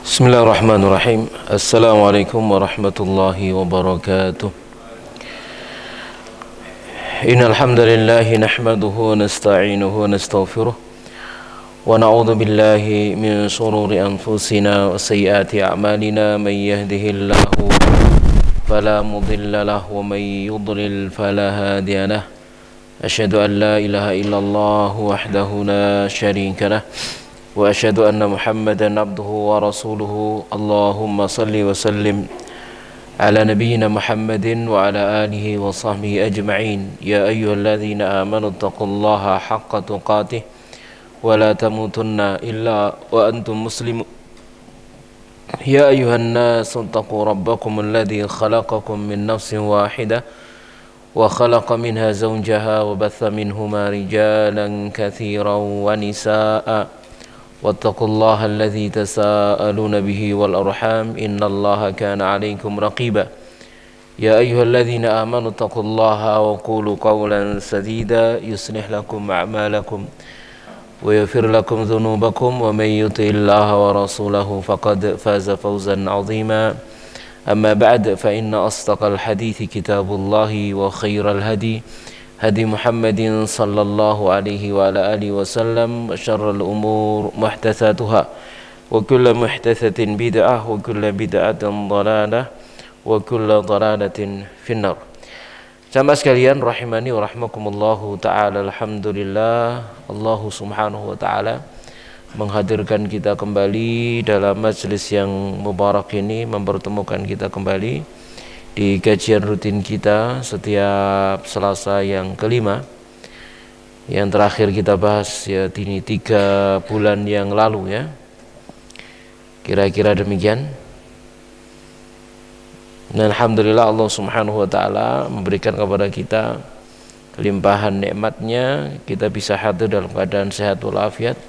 Bismillahirrahmanirrahim. Assalamualaikum warahmatullahi wabarakatuh. Innal hamdalillah nahmaduhu wa nasta'inuhu wa nastaghfiruh wa na'udzu billahi min shururi anfusina wa sayyiati a'malina may yahdihillahu fala mudilla lahu wa may yudlil fala hadiya lahu. Asyhadu an la ilaha illallah wahdahu la syarika lahu wa asyhadu anna Muhammadan abduhu wa rasuluhu. Allahumma salli wa sallim ala nabiyyina Muhammadin wa ala alihi wa sahbihi ajma'in. Ya ayyuhalladzina amanu taqullaha haqqa tuqatih wa la tamutunna illa wa antum muslimun. Ya ayyuhan nasu taqu rabbakum alladzi khalaqakum min nafsin wahidah wa khalaqa minha zawjaha wa batha minhuma rijalan katsiran wa nisaa'a wattaqullaha alladzi tasaaluna bihi wal arham innallaha kana 'alaikum raqiba. Ya ayyuhalladzina amanu taqullaha wa qulu qawlan sadida yuslih lakum a'malakum wa yaghfir lakum dhunubakum wa may yuti'illaha wa rasulahu faqad faza fawzan 'azima. Amma ba'd, fa inna asdaqal hadithi kitabullahi wa khairal hadi hadi Muhammadin sallallahu alaihi wa ala alihi wasallam wa syarrul umur muhdatsatuha wa kullu muhdatsatin bid'ah wa kullu bid'atin dhalalah wa kullu dhalalatin finnar. Jamaah sekalian rahimani wa rahmakumullahu taala, alhamdulillah Allah subhanahu wa taala menghadirkan kita kembali dalam majelis yang mubarak ini, mempertemukan kita kembali di kajian rutin kita setiap Selasa yang kelima. Yang terakhir kita bahas ya ini 3 bulan yang lalu ya, kira-kira demikian. Dan alhamdulillah Allah subhanahu wa ta'ala memberikan kepada kita limpahan nikmatnya, kita bisa hadir dalam keadaan sehat walafiat,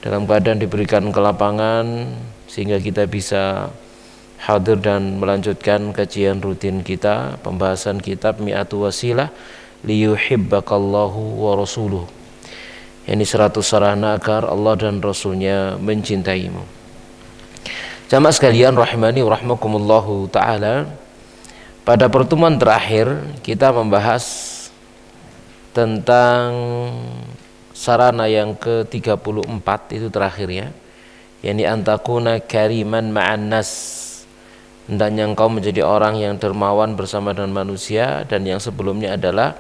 dalam keadaan diberikan kelapangan sehingga kita bisa hadir dan melanjutkan kajian rutin kita, pembahasan kitab Mi'atu Wasilah liyuhibbakallahu wa rasuluh. Ini 100 sarana agar Allah dan Rasulnya mencintaimu. Jamaah sekalian rahimani wa rahmakumullahu ta'ala, pada pertemuan terakhir kita membahas tentang sarana yang ke-34, itu terakhir ya, yakni antakuna kariman ma'an nas, hendaknya engkau menjadi orang yang dermawan bersama dengan manusia. Dan yang sebelumnya adalah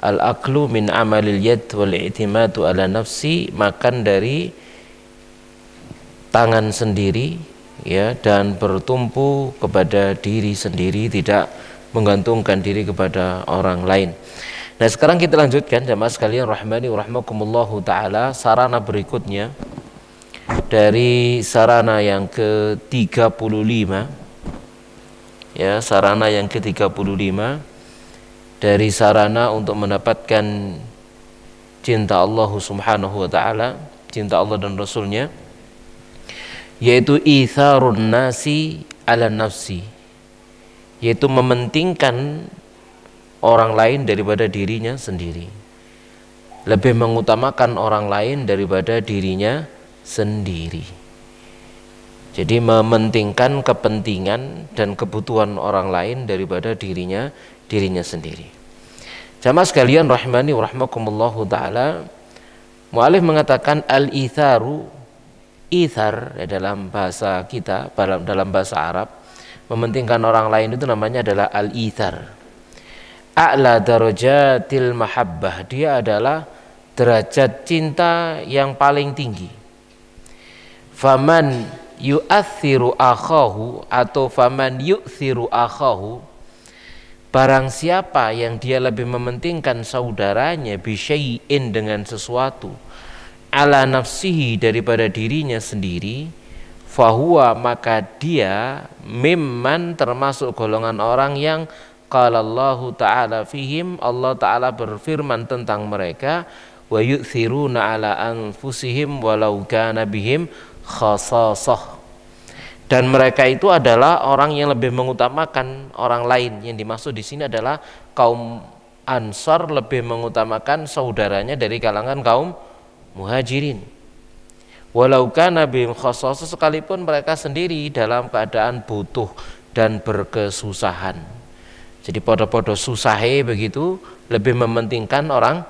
al-aklu min amalil yad wal i'timadu ala nafsi, makan dari tangan sendiri ya, dan bertumpu kepada diri sendiri, tidak menggantungkan diri kepada orang lain. Nah, sekarang kita lanjutkan jamaah sekalian rahimani wa rahmakumullahu taala, sarana berikutnya dari sarana yang ke-35 ya, sarana yang ke-35 dari sarana untuk mendapatkan cinta Allah subhanahu wa ta'ala, cinta Allah dan Rasulnya, yaitu itharun nasi ala nafsi, yaitu mementingkan orang lain daripada dirinya sendiri, lebih mengutamakan orang lain daripada dirinya sendiri. Jadi mementingkan kepentingan dan kebutuhan orang lain daripada dirinya sendiri. Jamaah sekalian rahimani wa rahmakumullahu taala, mu'alif mengatakan al-itharu, ithar dalam bahasa kita, dalam bahasa Arab, mementingkan orang lain itu namanya adalah al-ithar. A'la darajatil mahabbah, dia adalah derajat cinta yang paling tinggi. Faman yu'athiru akhahu, atau faman yu'thiru akhahu, barang siapa yang dia lebih mementingkan saudaranya, bisyai'in, dengan sesuatu, ala nafsihi, daripada dirinya sendiri, fahuwa, maka dia mimman, termasuk golongan orang yang qalallahu ta'ala fihim, Allah ta'ala berfirman tentang mereka, wa yu'thiruna ala anfusihim walau kana bihim khasasah, dan mereka itu adalah orang yang lebih mengutamakan orang lain. Yang dimaksud di sini adalah kaum Ansar lebih mengutamakan saudaranya dari kalangan kaum Muhajirin. Walau kana bihim khassasah, sekalipun mereka sendiri dalam keadaan butuh dan berkesusahan. Jadi podo-podo susahe begitu, lebih mementingkan orang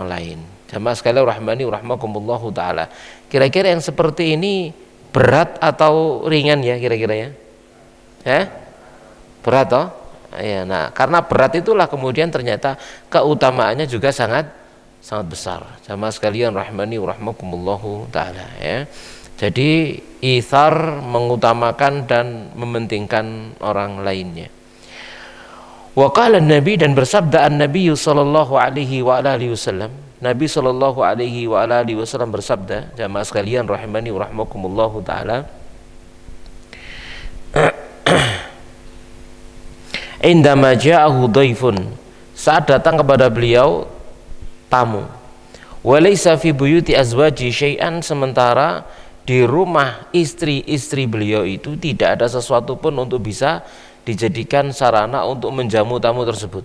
lain. Jamaah sekalian rahmani rahmakumullahu taala. Kira-kira yang seperti ini berat atau ringan ya kira-kira ya? Berat toh? Ya, nah, karena berat itulah kemudian ternyata keutamaannya juga sangat besar. Jamaah sekalian rahmani rahmakumullahu taala ya. Jadi ithar mengutamakan dan mementingkan orang lainnya. Wa qala Nabi, dan bersabda Nabi sallallahu alaihi wa alihi wasallam. Nabi sallallahu alaihi wa alihi wasallam bersabda, jamaah sekalian rahimani wa rahmakumullahu taala, indama ja'ahu dhaifun, saat datang kepada beliau tamu, walaysa fi buyuti azwaji syai'an, sementara di rumah istri-istri beliau itu tidak ada sesuatu pun untuk bisa dijadikan sarana untuk menjamu tamu tersebut.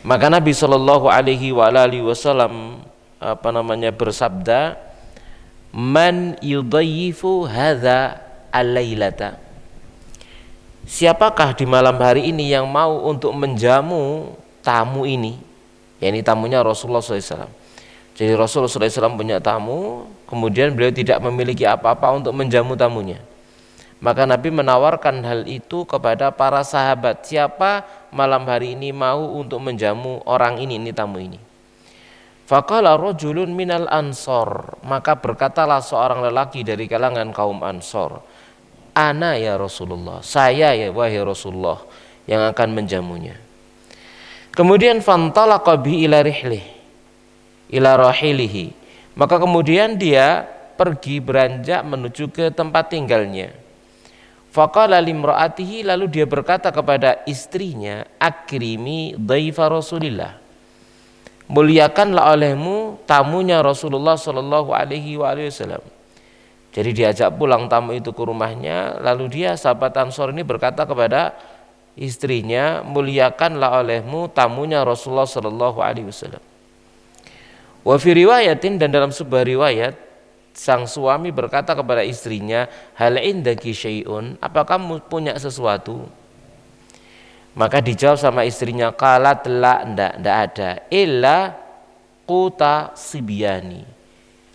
Maka Nabi Shallallahu Alaihi Wasallam bersabda, man yudayyifu hadza al-lailata, siapakah di malam hari ini yang mau untuk menjamu tamu ini, yakni tamunya Rasulullah SAW. Jadi Rasulullah SAW punya tamu, kemudian beliau tidak memiliki apa-apa untuk menjamu tamunya. Maka Nabi menawarkan hal itu kepada para sahabat, siapa malam hari ini mau untuk menjamu orang ini tamu ini. Faqala rajulun minal ansor, maka berkatalah seorang lelaki dari kalangan kaum Ansor, ana ya Rasulullah, saya ya wahai Rasulullah yang akan menjamunya. Kemudian fantalaqa bi ila rihlih ila rahilihi, maka kemudian dia pergi beranjak menuju ke tempat tinggalnya. Faqala limra'atihi, lalu dia berkata kepada istrinya, akrimi dhaifa Rasulillah, muliakanlah olehmu tamunya Rasulullah sallallahu alaihi wasallam. Jadi diajak pulang tamu itu ke rumahnya, lalu dia sahabat Ansor ini berkata kepada istrinya, muliakanlah olehmu tamunya Rasulullah sallallahu alaihi wasallam. Wa fi riwayatin, dan dalam sebuah riwayat sang suami berkata kepada istrinya, hal indaki syai'un, apakah kamu punya sesuatu? Maka dijawab sama istrinya, qalat la, ndak ada, illa quta sibyani,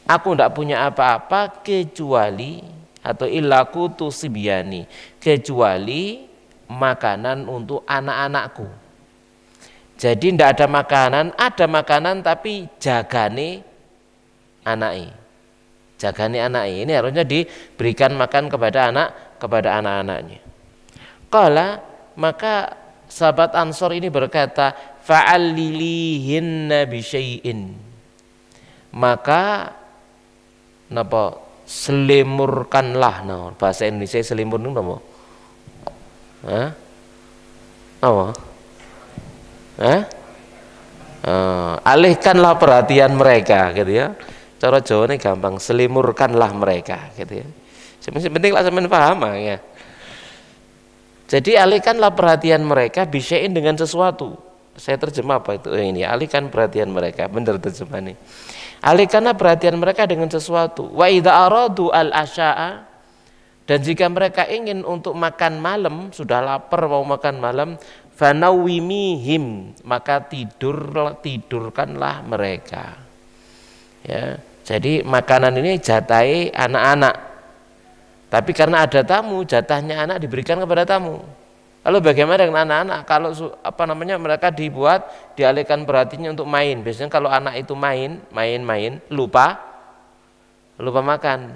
aku ndak punya apa-apa kecuali, atau illa qutu sibyani, kecuali makanan untuk anak-anakku. Jadi ndak ada makanan tapi jagane anaknya. Jagani anak ini harusnya diberikan makan kepada anak-anaknya. Qala, maka sahabat Ansor ini berkata, fa'allilihinna bi syai'in, maka napa selimurkanlah, nah bahasa Indonesia selimur itu napa? Alihkanlah perhatian mereka gitu ya. Cara Jawa ini gampang, selimurkanlah mereka gitu ya. Yang penting lah sampean paham ya. Jadi alihkanlah perhatian mereka bisya'in, dengan sesuatu. Saya terjemah apa itu ini, alihkan perhatian mereka, benar terjemahannya. Alihkanlah perhatian mereka dengan sesuatu. Wa idza aradu al-asya'a, dan jika mereka ingin untuk makan malam, sudah lapar mau makan malam, fanawwimihim, maka tidurkanlah mereka. Ya, jadi makanan ini jatahi anak-anak. Tapi karena ada tamu, jatahnya anak diberikan kepada tamu. Lalu bagaimana dengan anak-anak? Kalau mereka dialihkan perhatiannya untuk main. Biasanya kalau anak itu main, lupa makan,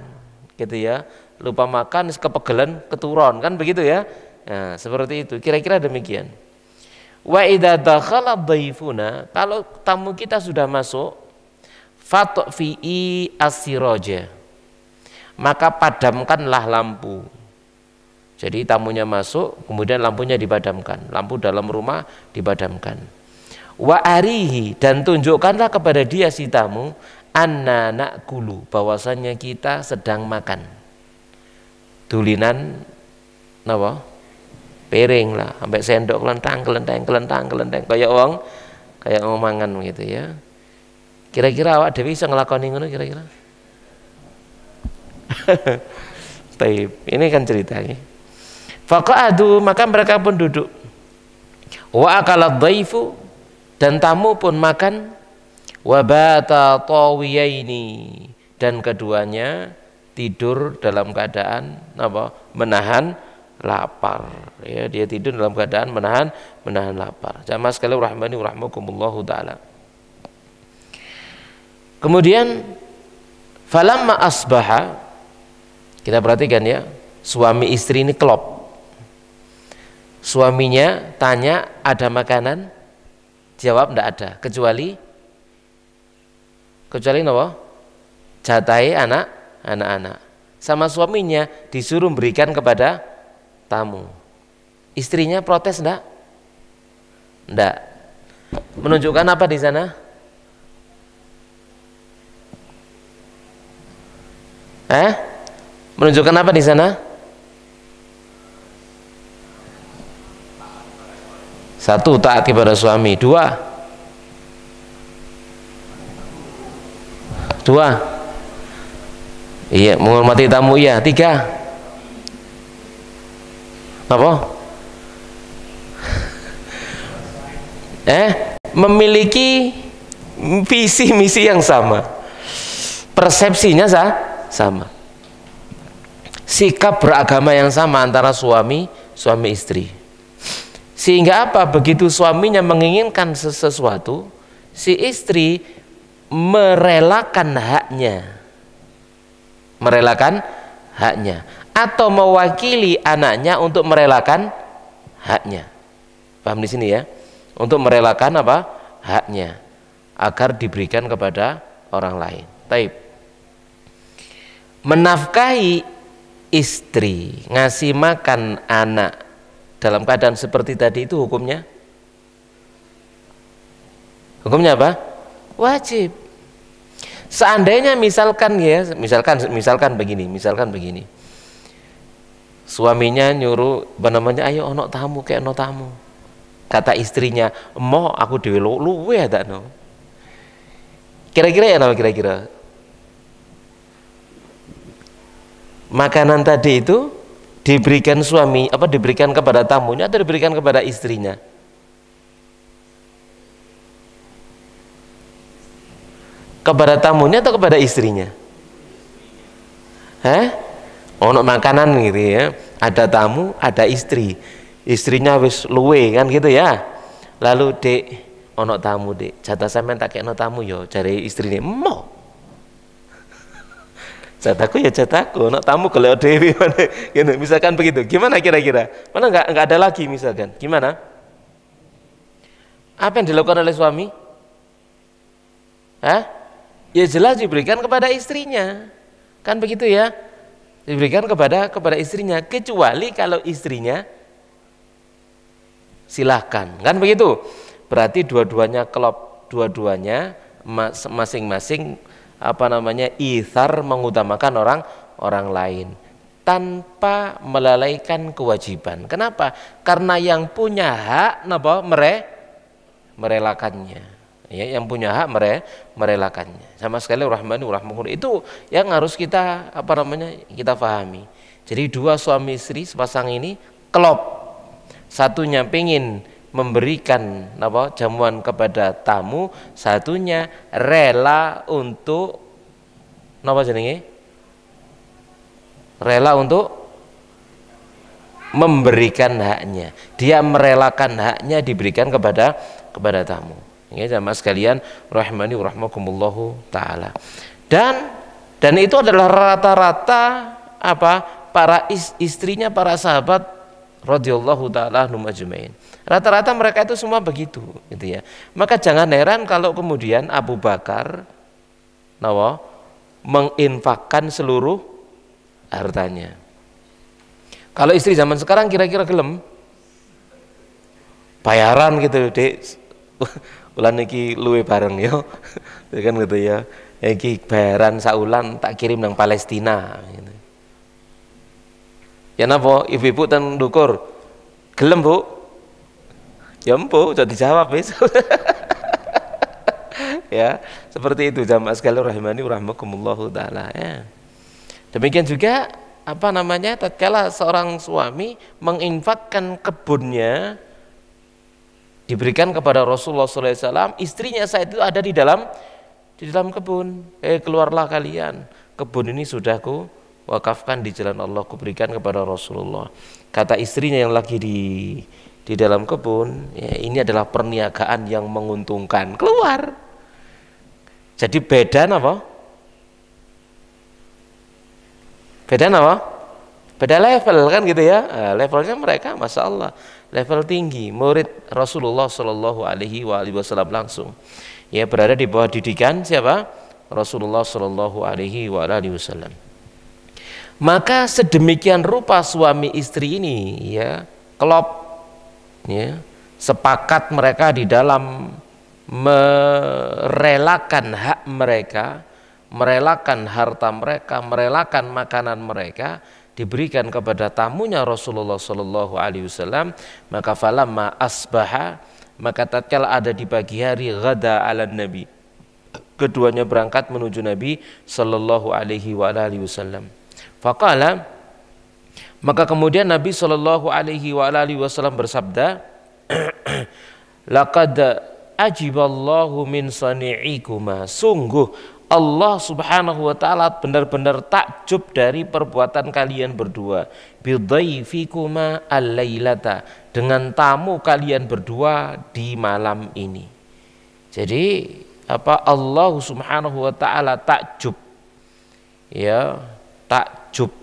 gitu ya. Lupa makan, kepegelan, keturun, kan begitu ya. Nah, seperti itu. Kira-kira demikian. Wa idza dakhala dhaifuna, kalau tamu kita sudah masuk, fatfi'i as-siraja, maka padamkanlah lampu. Jadi tamunya masuk, kemudian lampunya dipadamkan, lampu dalam rumah dipadamkan. Wa arihi, dan tunjukkanlah kepada dia si tamu, anna na'kulu, bahwasannya kita sedang makan. Dulinan napa? Piring lah, sampai sendok kelentang kayak wong mangan gitu ya. Kira-kira awak dhewe iso nglakoni ngono kira-kira? Taib. Ini kan ceritanya. Faqa'adu, maka mereka pun duduk. Wa akala dhaifu, dan tamu pun makan. Wa bata tawiyaini, dan keduanya tidur dalam keadaan apa? Menahan lapar. Ya, dia tidur dalam keadaan menahan lapar. Jamaah sekalian rahmani wa rahmakumullahu taala. Kemudian falamma asbaha, kita perhatikan ya, suami istri ini klop. Suaminya tanya, ada makanan? Jawab, enggak ada, kecuali apa? Jatai anak-anak. Sama suaminya disuruh berikan kepada tamu. Istrinya protes enggak? Enggak. Menunjukkan apa di sana? Menunjukkan apa di sana? Satu, taat kepada suami. Dua, iya, menghormati tamu. Iya. Tiga, apa? Memiliki visi misi yang sama, persepsinya sama, sikap beragama yang sama antara suami istri. Sehingga apa? Begitu suaminya menginginkan sesuatu, si istri merelakan haknya, atau mewakili anaknya untuk merelakan haknya. Paham di sini ya? Untuk merelakan apa? Haknya, agar diberikan kepada orang lain. Taib. Menafkahi istri, ngasih makan anak dalam keadaan seperti tadi itu hukumnya apa? Wajib. Seandainya misalkan begini, suaminya nyuruh ayo ono tamu, kata istrinya, "Mo aku dhewe luwe ada no." Kira-kira makanan tadi itu diberikan diberikan kepada tamunya atau diberikan kepada istrinya? Kepada tamunya atau kepada istrinya? Ono makanan gitu ya, ada tamu, ada istri, istrinya wis luwe kan gitu ya. Lalu, "Dek, ono tamu, Dek, jatah sampean tak kekno tamu yo," jare istrine, "Mo, jatahku ya jatahku, nak tamu kalau dewi." Gitu, misalkan begitu, gimana kira-kira? Mana nggak ada lagi misalkan, gimana? Apa yang dilakukan oleh suami? Ya jelas diberikan kepada istrinya, kan begitu ya? Diberikan kepada istrinya, kecuali kalau istrinya silahkan, kan begitu? Berarti dua-duanya klop, dua-duanya masing-masing ithar, mengutamakan orang lain tanpa melalaikan kewajiban. Kenapa? Karena yang punya hak merelakannya. Ya, yang punya hak merelakannya. Sama sekali rahmani rahmuhur, itu yang harus kita kita pahami. Jadi dua suami istri sepasang ini klop. Satunya pengin memberikan jamuan kepada tamu, satunya rela untuk rela untuk memberikan haknya. Dia merelakan haknya diberikan kepada tamu. Ya, jamaah sekalian rahmani wa rahmakumullahu taala. Dan itu adalah rata-rata para istrinya para sahabat radhiyallahu taala anhum ajmain. Rata-rata mereka itu semua begitu, gitu ya. Maka jangan heran kalau kemudian Abu Bakar menginfakkan seluruh hartanya. Kalau istri zaman sekarang kira-kira gelem bayaran gitu, "Dek, ulan iki luwe bareng yo." Kan gitu ya. Iki bayaran saulan tak kirim nang Palestina gitu. Ya napa ibu-ibu ten ndukur gelem, Bu? Ya empu, jadi dijawab wis. Ya, seperti itu jamaah sekalian rahimani rahmakumullahu taala ya. Demikian juga tatkala seorang suami menginfakkan kebunnya diberikan kepada Rasulullah SAW, istrinya saat itu ada di dalam kebun. Keluarlah kalian, kebun ini sudah ku wakafkan di jalan Allah, kuberikan kepada Rasulullah. Kata istrinya yang lagi di dalam kebun, ya, ini adalah perniagaan yang menguntungkan, keluar. Jadi beda apa? Beda level kan gitu ya. Levelnya mereka Masya Allah level tinggi, murid Rasulullah Shallallahu Alaihi Wasallam langsung, ya, berada di bawah didikan siapa? Rasulullah Shallallahu Alaihi Wasallam. Maka sedemikian rupa suami istri ini, ya, klop, ya, sepakat mereka di dalam merelakan hak mereka, merelakan harta mereka, merelakan makanan mereka, diberikan kepada tamunya Rasulullah Shallallahu Alaihi Wasallam. Maka falamma asbaha, maka tatkala ada di pagi hari, ghada ala Nabi, keduanya berangkat menuju Nabi Shallallahu Alaihi Wasallam. Faqala, maka kemudian Nabi Shallallahu Alaihi Wasallam bersabda, laqad ajiballahu min sani'ikuma, sungguh Allah Subhanahu wa taala benar-benar takjub dari perbuatan kalian berdua, bidhaifikuma al-lailata, dengan tamu kalian berdua di malam ini. Jadi Allah Subhanahu wa taala takjub. Ya, takjub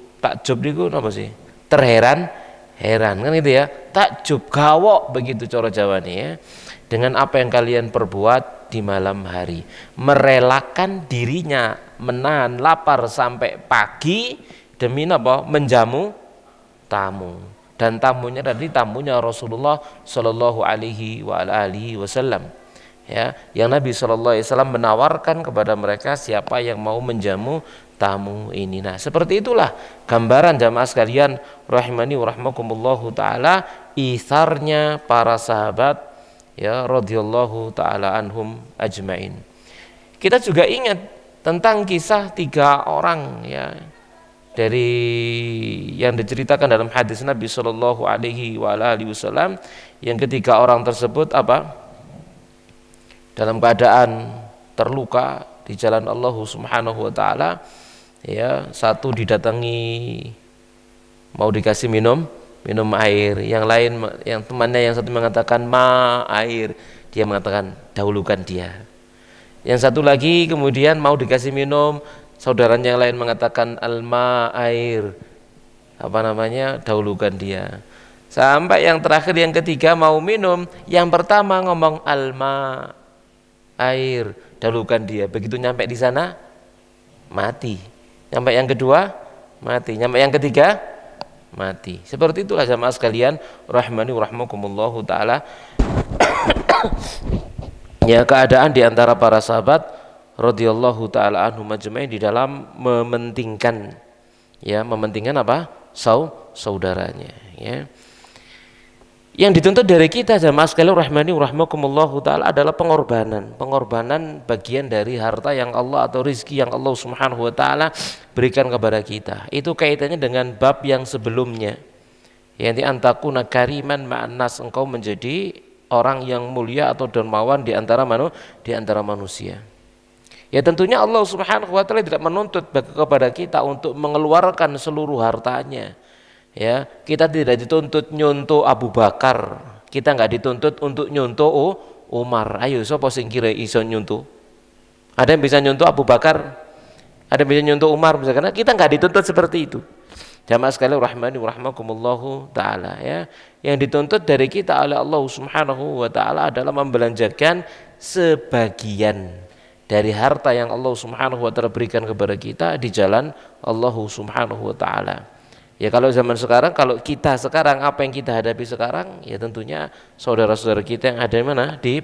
itu apa sih? Terheran, heran kan gitu ya. Takjub, gawok begitu cara Jawane ya. Dengan apa yang kalian perbuat di malam hari, merelakan dirinya menahan lapar sampai pagi demi apa? Menjamu tamu, dan tamunya tadi tamunya Rasulullah Shallallahu Alaihi Wasallam, ya, yang Nabi Shallallahu Alaihi Wasallam menawarkan kepada mereka siapa yang mau menjamu tamu ini. Nah, seperti itulah gambaran jamaah sekalian rahimani wa rahmakumullahu taala, isarnya para sahabat, ya, radhiyallahu taala anhum ajmain. Kita juga ingat tentang kisah 3 orang, ya, dari yang diceritakan dalam hadis Nabi Shallallahu Alaihi Wasallam, yang ketiga orang tersebut dalam keadaan terluka di jalan Allah Subhanahu Wa Taala, ya, satu didatangi mau dikasih minum air, yang lain, yang temannya yang satu mengatakan air, dia mengatakan dahulukan dia. Yang satu lagi kemudian mau dikasih minum, saudaranya yang lain mengatakan air, dahulukan dia. Sampai yang terakhir yang ketiga mau minum, yang pertama ngomong air, dahulukan dia. Begitu nyampe di sana mati. Nyampe yang kedua mati, nyampe yang ketiga mati. Seperti itulah jamaah sekalian rahmani wa rahmakumullahu taala. Ya, keadaan di antara para sahabat radhiyallahu taala anhum ajmain di dalam mementingkan saudaranya, ya. Yang dituntut dari kita jamaah sekalian rahmani wa rahmakumullahu taala adalah pengorbanan bagian dari harta yang Allah atau rizki yang Allah Subhanahu wa taala berikan kepada kita. Itu kaitannya dengan bab yang sebelumnya, yakni antakuna kariman ma'an nas, engkau menjadi orang yang mulia atau dermawan di antara manusia. Ya, tentunya Allah Subhanahu wa taala tidak menuntut kepada kita untuk mengeluarkan seluruh hartanya. Ya, kita tidak dituntut nyontoh Abu Bakar, kita nggak dituntut untuk nyontoh Umar. Ayo, sapa sing kira iso nyontoh? Ada yang bisa nyontoh Abu Bakar? Ada yang bisa nyontoh Umar? Karena kita nggak dituntut seperti itu. Jamaah sekalian rahmani wa rahmakumullahu taala, ya. Yang dituntut dari kita oleh Allah Subhanahu wa taala adalah membelanjakan sebagian dari harta yang Allah Subhanahu wa taala berikan kepada kita di jalan Allah Subhanahu wa taala. Ya, kalau zaman sekarang, kalau kita sekarang, apa yang kita hadapi sekarang, ya tentunya saudara-saudara kita yang ada di mana? Di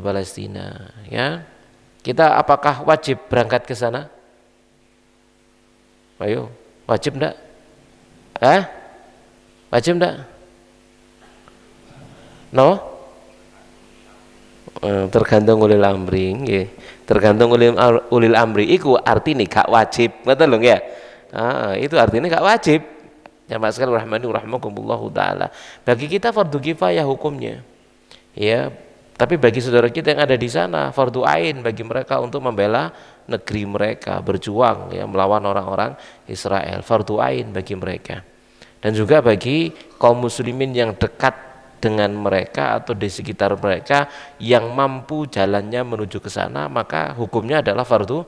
Palestina, ya. Kita apakah wajib berangkat ke sana? Ayo, wajib enggak? Wajib enggak? No? Tergantung ulil amri, nggih. Tergantung ulil amri iku artine gak wajib, ngoten lho ya. Itu artinya nggak wajib. Jamaah sekalian rahmani rahimakumullahu taala. Bagi kita fardu kifayah hukumnya. Ya, tapi bagi saudara kita yang ada di sana fardu ain bagi mereka untuk membela negeri mereka, berjuang ya melawan orang-orang Israel, fardu ain bagi mereka. Dan juga bagi kaum muslimin yang dekat dengan mereka atau di sekitar mereka yang mampu jalannya menuju ke sana, maka hukumnya adalah fardu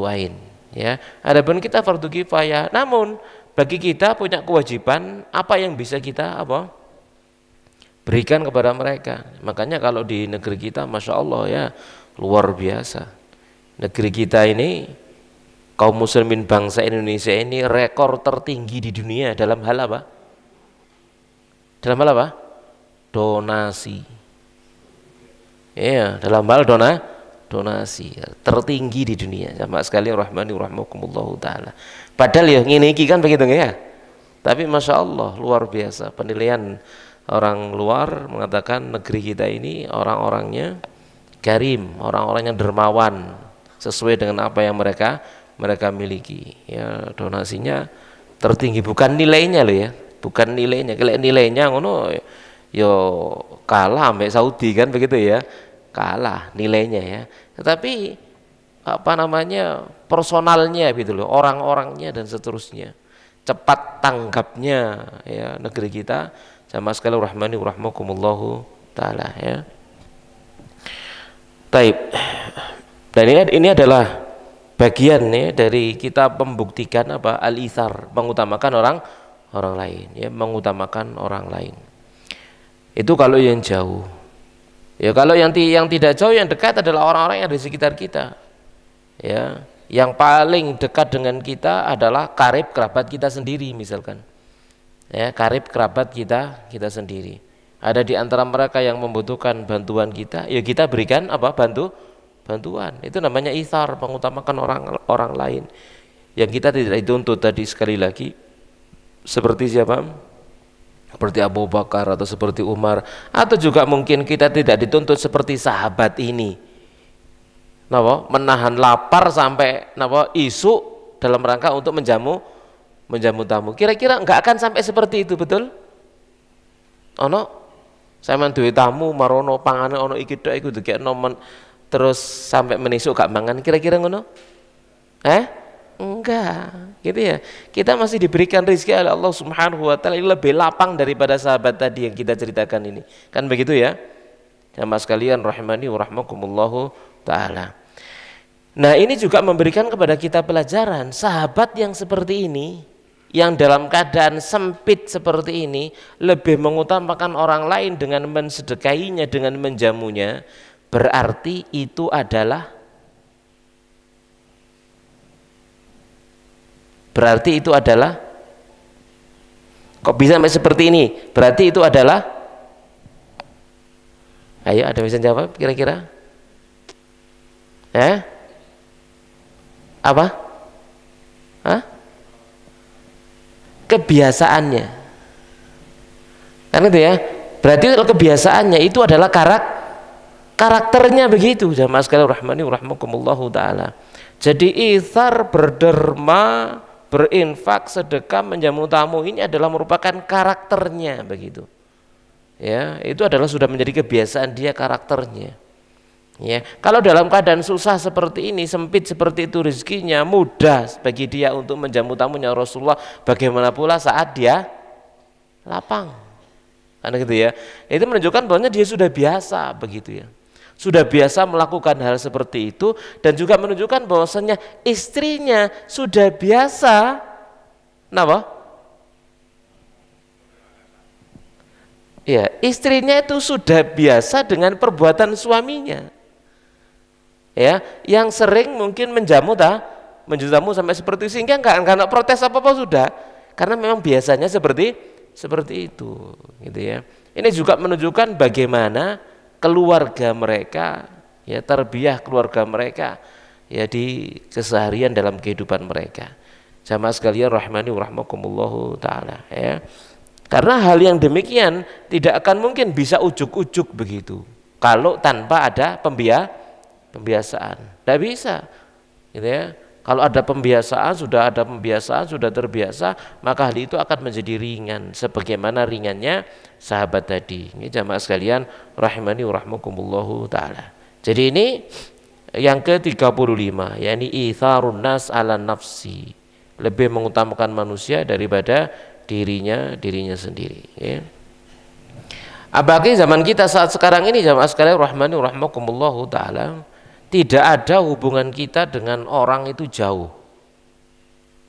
ain ya. Adapun kita fardu kifayah, namun bagi kita punya kewajiban apa yang bisa kita berikan kepada mereka. Makanya kalau di negeri kita Masya Allah ya luar biasa. Negeri kita ini kaum muslimin bangsa Indonesia ini rekor tertinggi di dunia dalam hal apa? Dalam hal apa? Donasi. Ya, dalam hal donasi tertinggi di dunia. Jamaah sekalian rahmani rahimakumullahu taala. Padahal ya ngene iki kan begitu ya. Tapi Masya Allah luar biasa penilaian orang luar mengatakan negeri kita ini orang-orangnya karim, orang-orangnya dermawan sesuai dengan apa yang mereka miliki. Ya, donasinya tertinggi, bukan nilainya loh ya, bukan nilainya. Kalau nilainya ngono yo kalah sampai Saudi kan begitu ya, kalah nilainya ya. Tetapi personalnya gitu loh, orang-orangnya dan seterusnya, cepat tanggapnya ya negeri kita. Sama sekali rahmani rahmakumullahu taala ya. Taib. Dan ini adalah bagian ya dari kita membuktikan al-itsar, mengutamakan orang lain ya, mengutamakan orang lain. Itu kalau yang jauh. Ya kalau yang tidak jauh, yang dekat adalah orang-orang yang di sekitar kita. Ya, yang paling dekat dengan kita adalah karib kerabat kita sendiri misalkan. Ya, karib kerabat kita sendiri. Ada di antara mereka yang membutuhkan bantuan kita, ya kita berikan bantuan. Itu namanya itsar, mengutamakan orang lain. Yang kita tidak dituntut tadi sekali lagi seperti siapa? Seperti Abu Bakar atau seperti Umar, atau juga mungkin kita tidak dituntut seperti sahabat ini. Menahan lapar sampai isu dalam rangka untuk menjamu tamu. Kira-kira enggak akan sampai seperti itu, betul? Saya duwe tamu marono pangane ono iki tok iku dikekno terus sampai menisuk gak mangan, kira-kira ngono? Enggak, gitu ya. Kita masih diberikan rezeki oleh Allah Subhanahu wa taala lebih lapang daripada sahabat tadi yang kita ceritakan ini. Kan begitu ya? Jamaah sekalian rahimani wa rahmakumullahu taala. Nah, ini juga memberikan kepada kita pelajaran, sahabat yang seperti ini, yang dalam keadaan sempit seperti ini, lebih mengutamakan orang lain dengan mensedekahinya, dengan menjamunya, berarti itu adalah kok bisa sampai seperti ini? Berarti itu adalah, ayo ada bisa jawab kira-kira? Apa? Kebiasaannya. Kan itu ya. Berarti kebiasaannya itu adalah karakternya begitu. Jamaah sekalian rahmani rahmakumullahu taala. Jadi itsar, berderma, berinfak, sedekah, menjamu tamu ini adalah merupakan karakternya begitu. Ya, itu adalah sudah menjadi kebiasaan dia, karakternya. Ya, kalau dalam keadaan susah seperti ini, sempit seperti itu rezekinya, mudah bagi dia untuk menjamu tamunya Rasulullah. Bagaimana pula saat dia lapang, kan gitu ya. Itu menunjukkan bahwa dia sudah biasa begitu ya, sudah biasa melakukan hal seperti itu, dan juga menunjukkan bahwasanya istrinya sudah biasa, ya, istrinya itu sudah biasa dengan perbuatan suaminya. Ya, yang sering mungkin menjamu tamu sampai seperti itu, sehingga enggak protes apa-apa sudah, karena memang biasanya seperti itu, gitu ya. Ini juga menunjukkan bagaimana keluarga mereka, ya, tarbiyah keluarga mereka, ya, di keseharian dalam kehidupan mereka. Jamaah sekalian rahmani wa rahmakumullahu taala, ya. Karena hal yang demikian tidak akan mungkin bisa ujuk-ujuk begitu kalau tanpa ada pembiasaan. Tidak bisa, gitu ya. Kalau ada pembiasaan, sudah terbiasa, maka hal itu akan menjadi ringan sebagaimana ringannya sahabat tadi. Ini jamaah sekalian rahimani wa rahmakumullahu taala. Jadi ini yang ke-35, yakni itharun nas ala nafsi, lebih mengutamakan manusia daripada dirinya sendiri, ya. Apalagi zaman kita saat sekarang ini jamaah sekalian rahmani wa rahmakumullahu taala, tidak ada hubungan kita dengan orang itu jauh,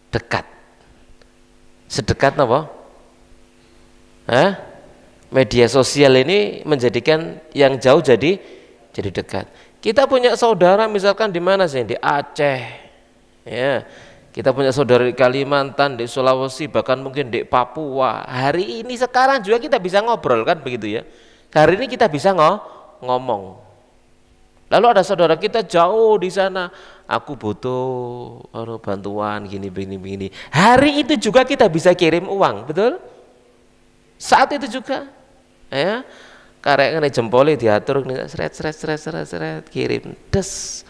dekat. Sedekat apa? Media sosial ini menjadikan yang jauh jadi dekat. Kita punya saudara misalkan di mana sih? Di Aceh, ya. Kita punya saudara di Kalimantan, di Sulawesi, bahkan mungkin di Papua. Hari ini sekarang juga kita bisa ngobrol kan begitu ya. Hari ini kita bisa ngomong. Lalu ada saudara kita jauh di sana, aku butuh bantuan gini. Hari itu juga kita bisa kirim uang, betul? Saat itu juga, ya. Karek ngene jempole diatur seret kirim des.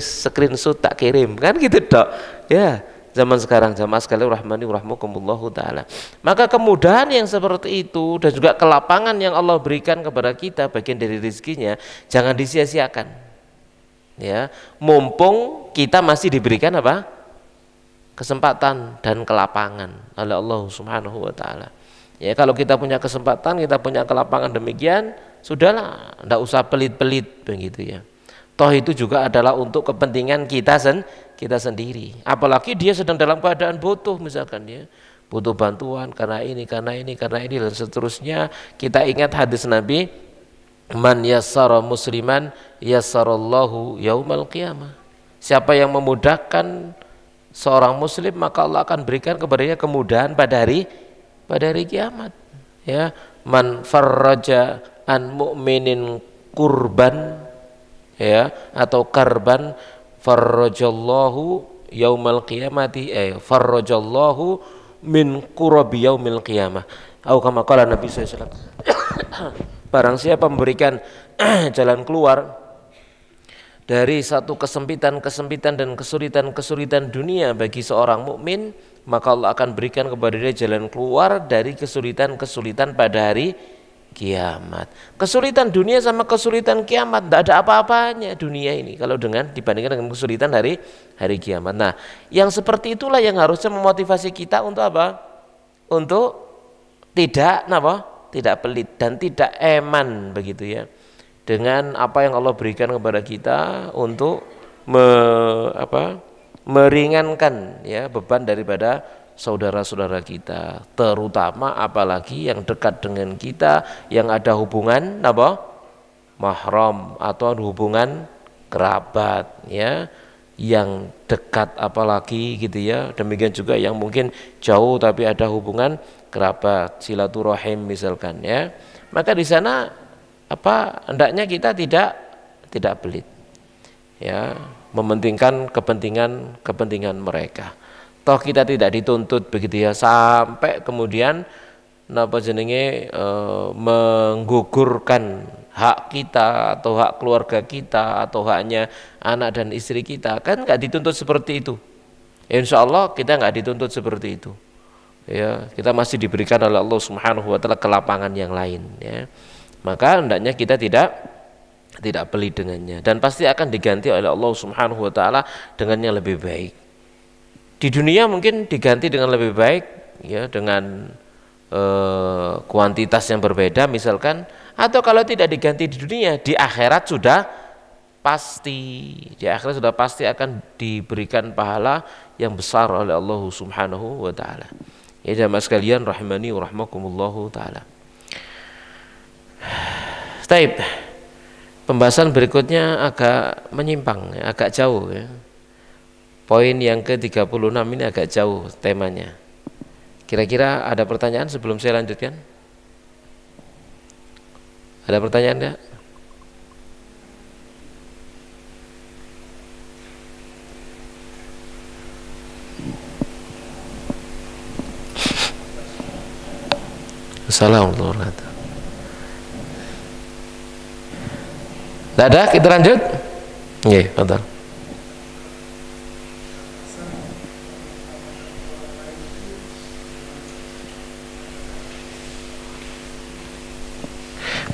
Screenshot tak kirim kan gitu dok ya. Zaman sekarang jamaah sekalian rahmani rahmakumullahu taala, maka kemudahan yang seperti itu dan juga kelapangan yang Allah berikan kepada kita bagian dari rezekinya jangan disia-siakan, ya. Mumpung kita masih diberikan apa? Kesempatan dan kelapangan oleh Allah Subhanahu wa taala. Ya, kalau kita punya kesempatan, kita punya kelapangan demikian, sudahlah, enggak usah pelit-pelit begitu ya. Toh itu juga adalah untuk kepentingan kita sendiri. Apalagi dia sedang dalam keadaan butuh misalkan ya, butuh bantuan karena ini dan seterusnya. Kita ingat hadis Nabi, man yassara musliman yassarallahu yaumal qiyamah. Siapa yang memudahkan seorang muslim maka Allah akan berikan kepadanya kemudahan pada hari kiamat. Ya, man farraja an mu'minin kurban, ya, atau karban farrajallahu yaumal qiyamati farrajallahu min kurabi yaumil qiyamah. Atau kama qala Nabi sallallahu alaihi wasallam, barang siapa memberikan jalan keluar dari satu kesempitan dan kesulitan dunia bagi seorang mukmin, maka Allah akan berikan kepada dia jalan keluar dari kesulitan pada hari kiamat. Kesulitan dunia sama kesulitan kiamat tidak ada apa-apanya dunia ini kalau dibandingkan dengan kesulitan hari kiamat. Nah, yang seperti itulah yang harusnya memotivasi kita untuk apa? Untuk tidak pelit dan tidak eman begitu ya, dengan apa yang Allah berikan kepada kita untuk meringankan ya beban daripada saudara-saudara kita, terutama apalagi yang dekat dengan kita, yang ada hubungan mahram atau hubungan kerabat ya, yang dekat apalagi gitu ya. Demikian juga yang mungkin jauh tapi ada hubungan kerabat, silaturahim misalkan ya. Maka di sana hendaknya kita tidak pelit ya, mementingkan kepentingan mereka. Toh kita tidak dituntut begitu ya sampai kemudian menggugurkan hak kita atau hak keluarga kita atau haknya anak dan istri kita, kan nggak dituntut seperti itu. Insya Allah kita nggak dituntut seperti itu ya, kita masih diberikan oleh Allah Subhanahu wa taala kelapangan yang lain ya. Maka hendaknya kita tidak pelit dengannya, dan pasti akan diganti oleh Allah Subhanahu wa taala dengan yang lebih baik. Di dunia mungkin diganti dengan lebih baik ya, dengan kuantitas yang berbeda misalkan, atau kalau tidak diganti di dunia, di akhirat sudah pasti akan diberikan pahala yang besar oleh Allah Subhanahu wa taala. Ya jamaah sekalian rahimani wa rahmakumullahu taala. Taib. Pembahasan berikutnya agak menyimpang, agak jauh ya. Poin yang ke-36 ini agak jauh temanya. Kira-kira ada pertanyaan sebelum saya lanjutkan? Ada pertanyaan enggak? Assalamualaikum warahmatullahi wabarakatuh. Tidak ada, kita lanjut. Nggih, betul.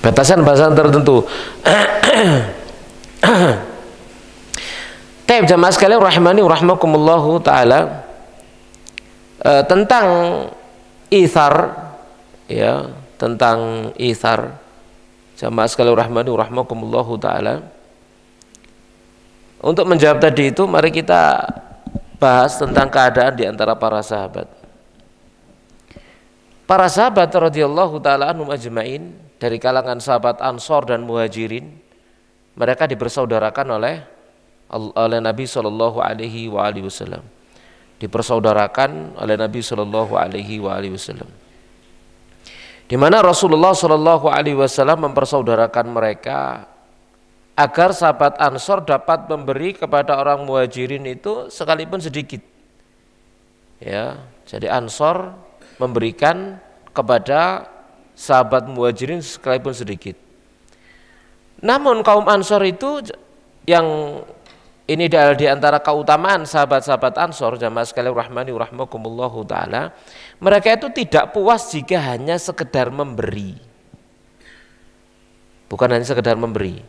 batasan-batasan tertentu. Taib jamaah sekalian rahimani rahimakumullahu taala, tentang ithar, ya, tentang ithar jamaah sekalian rahimani rahimakumullahu taala. Untuk menjawab tadi itu, mari kita bahas tentang keadaan di antara para sahabat. Para sahabat radhiyallahu taala anhum ajmain, dari kalangan sahabat Ansor dan Muhajirin, mereka dipersaudarakan oleh Nabi Shallallahu Alaihi Wasallam, dipersaudarakan oleh Nabi Shallallahu Alaihi Wasallam, di mana Rasulullah Shallallahu Alaihi Wasallam mempersaudarakan mereka agar sahabat Ansor dapat memberi kepada orang Muhajirin itu sekalipun sedikit. Ya, jadi Ansor memberikan kepada sahabat Muhajirin sekalipun sedikit. Namun kaum Ansor itu yang ini adalah di antara keutamaan sahabat-sahabat Ansor, jamaah sekalian rahmani rahimakumullahu taala, mereka itu tidak puas jika hanya sekedar memberi. Bukan hanya sekedar memberi.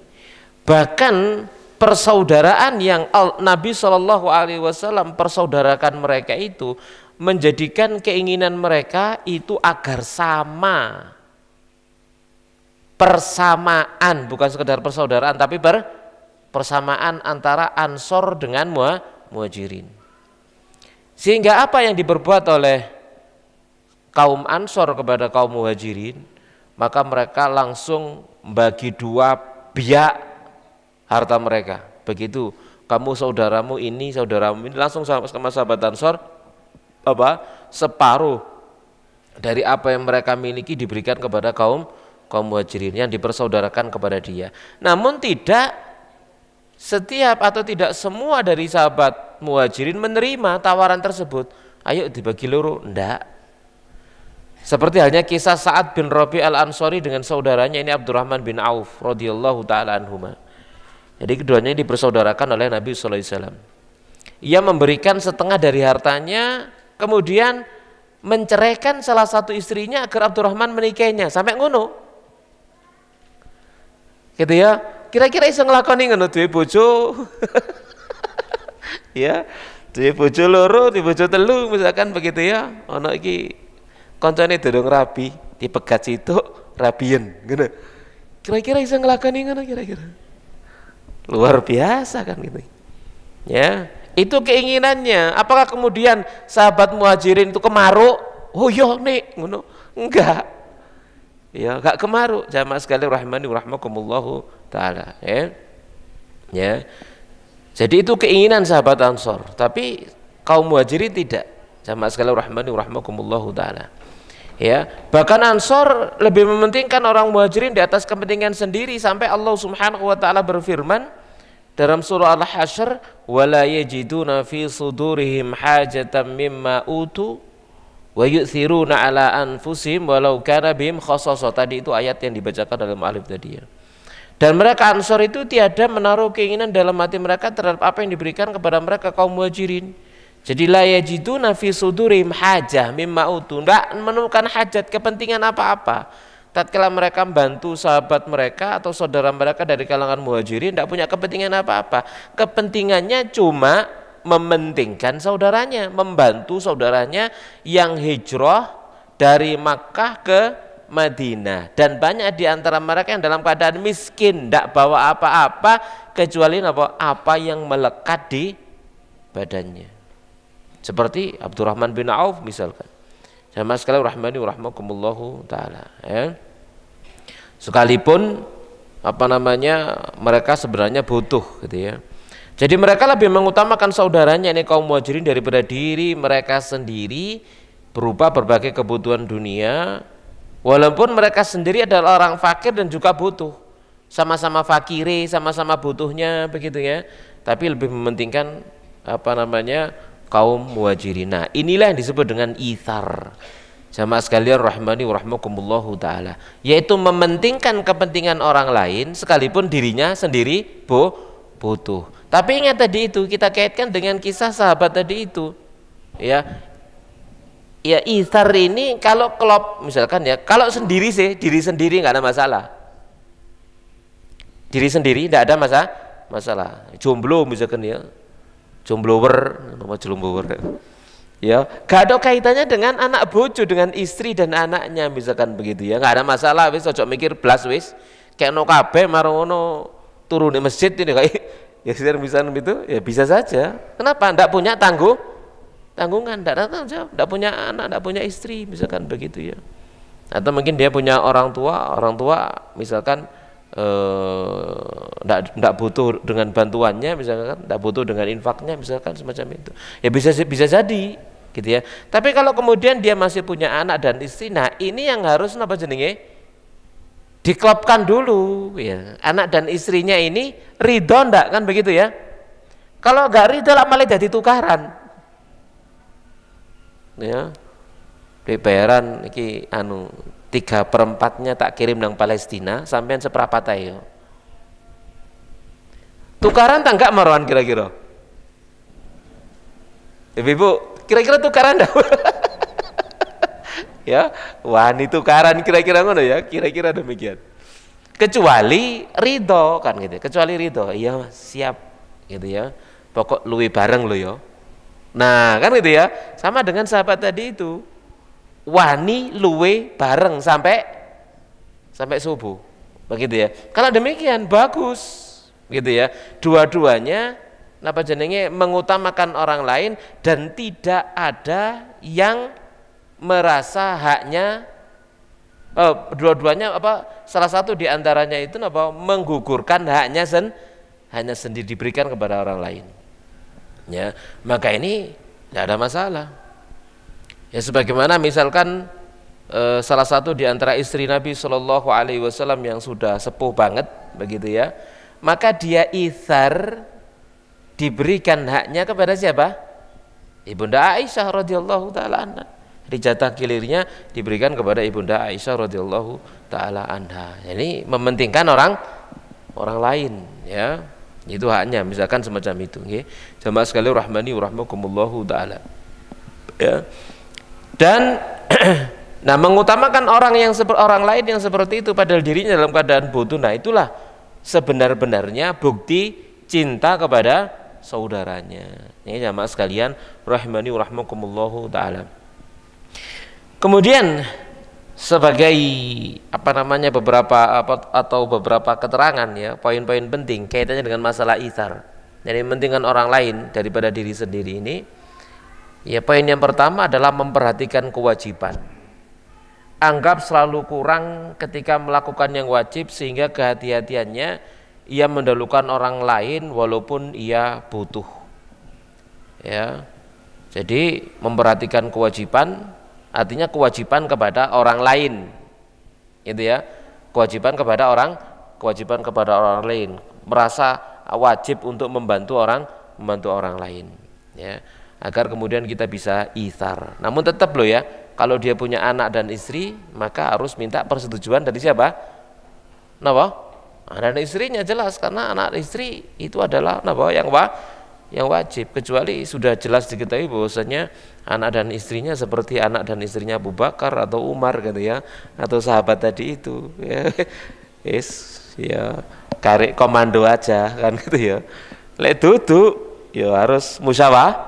Bahkan persaudaraan yang Nabi Shallallahu Alaihi Wasallam persaudarakan mereka itu menjadikan keinginan mereka itu agar sama, persamaan, bukan sekedar persaudaraan tapi persamaan antara Ansor dengan Muhajirin. Sehingga apa yang diperbuat oleh kaum Ansor kepada kaum Muhajirin, maka mereka langsung bagi dua biak harta mereka. Begitu, kamu saudaramu ini langsung sama sahabat Ansor separuh dari apa yang mereka miliki diberikan kepada kaum Muhajirin yang dipersaudarakan kepada dia. Namun tidak setiap atau tidak semua dari sahabat Muhajirin menerima tawaran tersebut. Ayo dibagi loro, enggak. Seperti halnya kisah Sa'ad bin Rabi' al-Ansari dengan saudaranya ini Abdurrahman bin Auf radhiyallahu taala anhuma. Jadi keduanya dipersaudarakan oleh Nabi sallallahu alaihi wasallam. Ia memberikan setengah dari hartanya, kemudian menceraikan salah satu istrinya agar Abdurrahman menikahinya, sampai ngono. Gitu ya. Kira-kira iso nglakoni ngono duwe bojo. Ya, duwe bojo loro, duwe bojo telu misalkan begitu ya. Ana iki kancane durung rabi, dipegat situ rabien ngono. Kira-kira iso nglakoni ngono kira-kira. Luar biasa kan gitu. Ya, itu keinginannya. Apakah kemudian sahabat Muhajirin itu kemaruk? Oh iya nek ngono. Enggak. Ya, enggak kemaruk. Jamaah sekalian rahimani rahimakumullahu taala, ya. Ya. Jadi itu keinginan sahabat Ansor, tapi kaum Muhajirin tidak. Jamaah sekalian rahimani rahimakumullahu taala. Ya, bahkan Ansor lebih mementingkan orang Muhajirin di atas kepentingan sendiri, sampai Allah Subhanahu wa taala berfirman dalam surah Al-Hasyr, wala yajiduna fi sudurihim hajatan mimma utu wa yu'thiruna ala anfusihim walau kana bihim khassasah. Tadi itu ayat yang dibacakan dalam alif tadi ya. Dan mereka Ansor itu tiada menaruh keinginan dalam hati mereka terhadap apa yang diberikan kepada mereka kaum Muhajirin. Jadi la yajiduna fi sudurihim hajah mimma utu, enggak menemukan hajat, kepentingan apa-apa. Tatkala mereka membantu sahabat mereka atau saudara mereka dari kalangan Muhajirin, tidak punya kepentingan apa-apa. Kepentingannya cuma mementingkan saudaranya, membantu saudaranya yang hijrah dari Makkah ke Madinah, dan banyak di antara mereka yang dalam keadaan miskin, tidak bawa apa-apa kecuali apa yang melekat di badannya, seperti Abdurrahman bin Auf misalkan. Jamaah sekalian rahmani rahimakumullahu taala, ya. Sekalipun mereka sebenarnya butuh gitu ya. Jadi mereka lebih mengutamakan saudaranya ini kaum Muhajirin daripada diri mereka sendiri berupa berbagai kebutuhan dunia, walaupun mereka sendiri adalah orang fakir dan juga butuh, sama-sama fakire, sama-sama butuhnya begitu ya, tapi lebih mementingkan kaum Muhajirin. Nah, inilah yang disebut dengan ithar. Jamaah sekalian rahmani wa rahmakumullahu taala, yaitu mementingkan kepentingan orang lain sekalipun dirinya sendiri butuh. Tapi ingat tadi itu kita kaitkan dengan kisah sahabat tadi itu. Ya, ithar ini kalau klop misalkan ya, kalau sendiri sih diri sendiri nggak ada masalah. diri sendiri tidak ada masalah. Jomblo misalkan ya, jomblower, nama jomblower. Ya, gak ada kaitannya dengan anak bojo, dengan istri dan anaknya misalkan begitu ya, nggak ada masalah. Wis ojo mikir blas wis, kayak no kabeh marono turun di masjid ini kayak ya misalkan itu ya bisa saja. Kenapa? Ndak punya tanggungan, ndak datang jawab, ndak punya anak, ndak punya istri misalkan begitu ya. Atau mungkin dia punya orang tua misalkan ndak butuh dengan bantuannya misalkan, ndak butuh dengan infaknya misalkan semacam itu. Ya bisa jadi gitu ya. Tapi kalau kemudian dia masih punya anak dan istri, nah ini yang harus apa jenenge? Diklopkan dulu ya. Anak dan istrinya ini ridho ndak kan begitu ya. Kalau enggak ridho lah malah jadi tukaran. Ya. Bayaran iki 3/4-nya tak kirim nang Palestina, sampean seperapat ayo. Tukaran tak enggak Marwan kira-kira? Ibu, kira-kira tukaran dah. Ya, wani tukaran kira-kira ngono ya, kira-kira demikian. Kecuali ridho kan gitu. Kecuali ridho, iya siap gitu ya. Pokok luwi bareng lo ya. Nah, kan gitu ya. Sama dengan sahabat tadi itu. Wani luwe bareng sampai subuh. Begitu ya. Kalau demikian bagus. Gitu ya. Dua-duanya apa jenenge mengutamakan orang lain dan tidak ada yang merasa haknya dua-duanya salah satu diantaranya itu menggugurkan haknya sendiri diberikan kepada orang lain ya, maka ini tidak ada masalah ya. Sebagaimana misalkan salah satu diantara istri Nabi Shallallahu Alaihi Wasallam yang sudah sepuh banget begitu ya, maka dia itsar diberikan haknya kepada siapa? Ibunda Aisyah radhiyallahu taala anha. Jatah kilirnya diberikan kepada Ibunda Aisyah radhiyallahu taala anha. Ini mementingkan orang lain ya. Itu haknya misalkan semacam itu nggih. Jamaah sekalian rahmani wa rahmakumullahu taala. Ya. Dan nah mengutamakan orang lain yang seperti itu padahal dirinya dalam keadaan butuh. Nah, itulah sebenar-benarnya bukti cinta kepada saudaranya. Ini jamaah sekalian rahmani wa rahmakumullahu taala. Kemudian sebagai beberapa keterangan ya, poin-poin penting kaitannya dengan masalah itsar. Jadi mementingkan orang lain daripada diri sendiri ini. Ya, poin yang pertama adalah memperhatikan kewajiban. Anggap selalu kurang ketika melakukan yang wajib sehingga kehati-hatiannya ia mendahulukan orang lain walaupun ia butuh. Ya. Jadi memperhatikan kewajiban artinya kewajiban kepada orang lain, gitu ya. Kewajiban kepada orang lain, merasa wajib untuk membantu orang lain, ya. Agar kemudian kita bisa itsar. Namun tetap loh ya, kalau dia punya anak dan istri, maka harus minta persetujuan dari siapa? Napa? Anak dan istrinya jelas, karena anak istri itu adalah yang wajib, kecuali sudah jelas diketahui bahwasanya anak dan istrinya seperti anak dan istrinya Abu Bakar atau Umar gitu ya, atau sahabat tadi itu ya. Ya karek komando aja kan gitu ya. Lek duduk ya harus musyawarah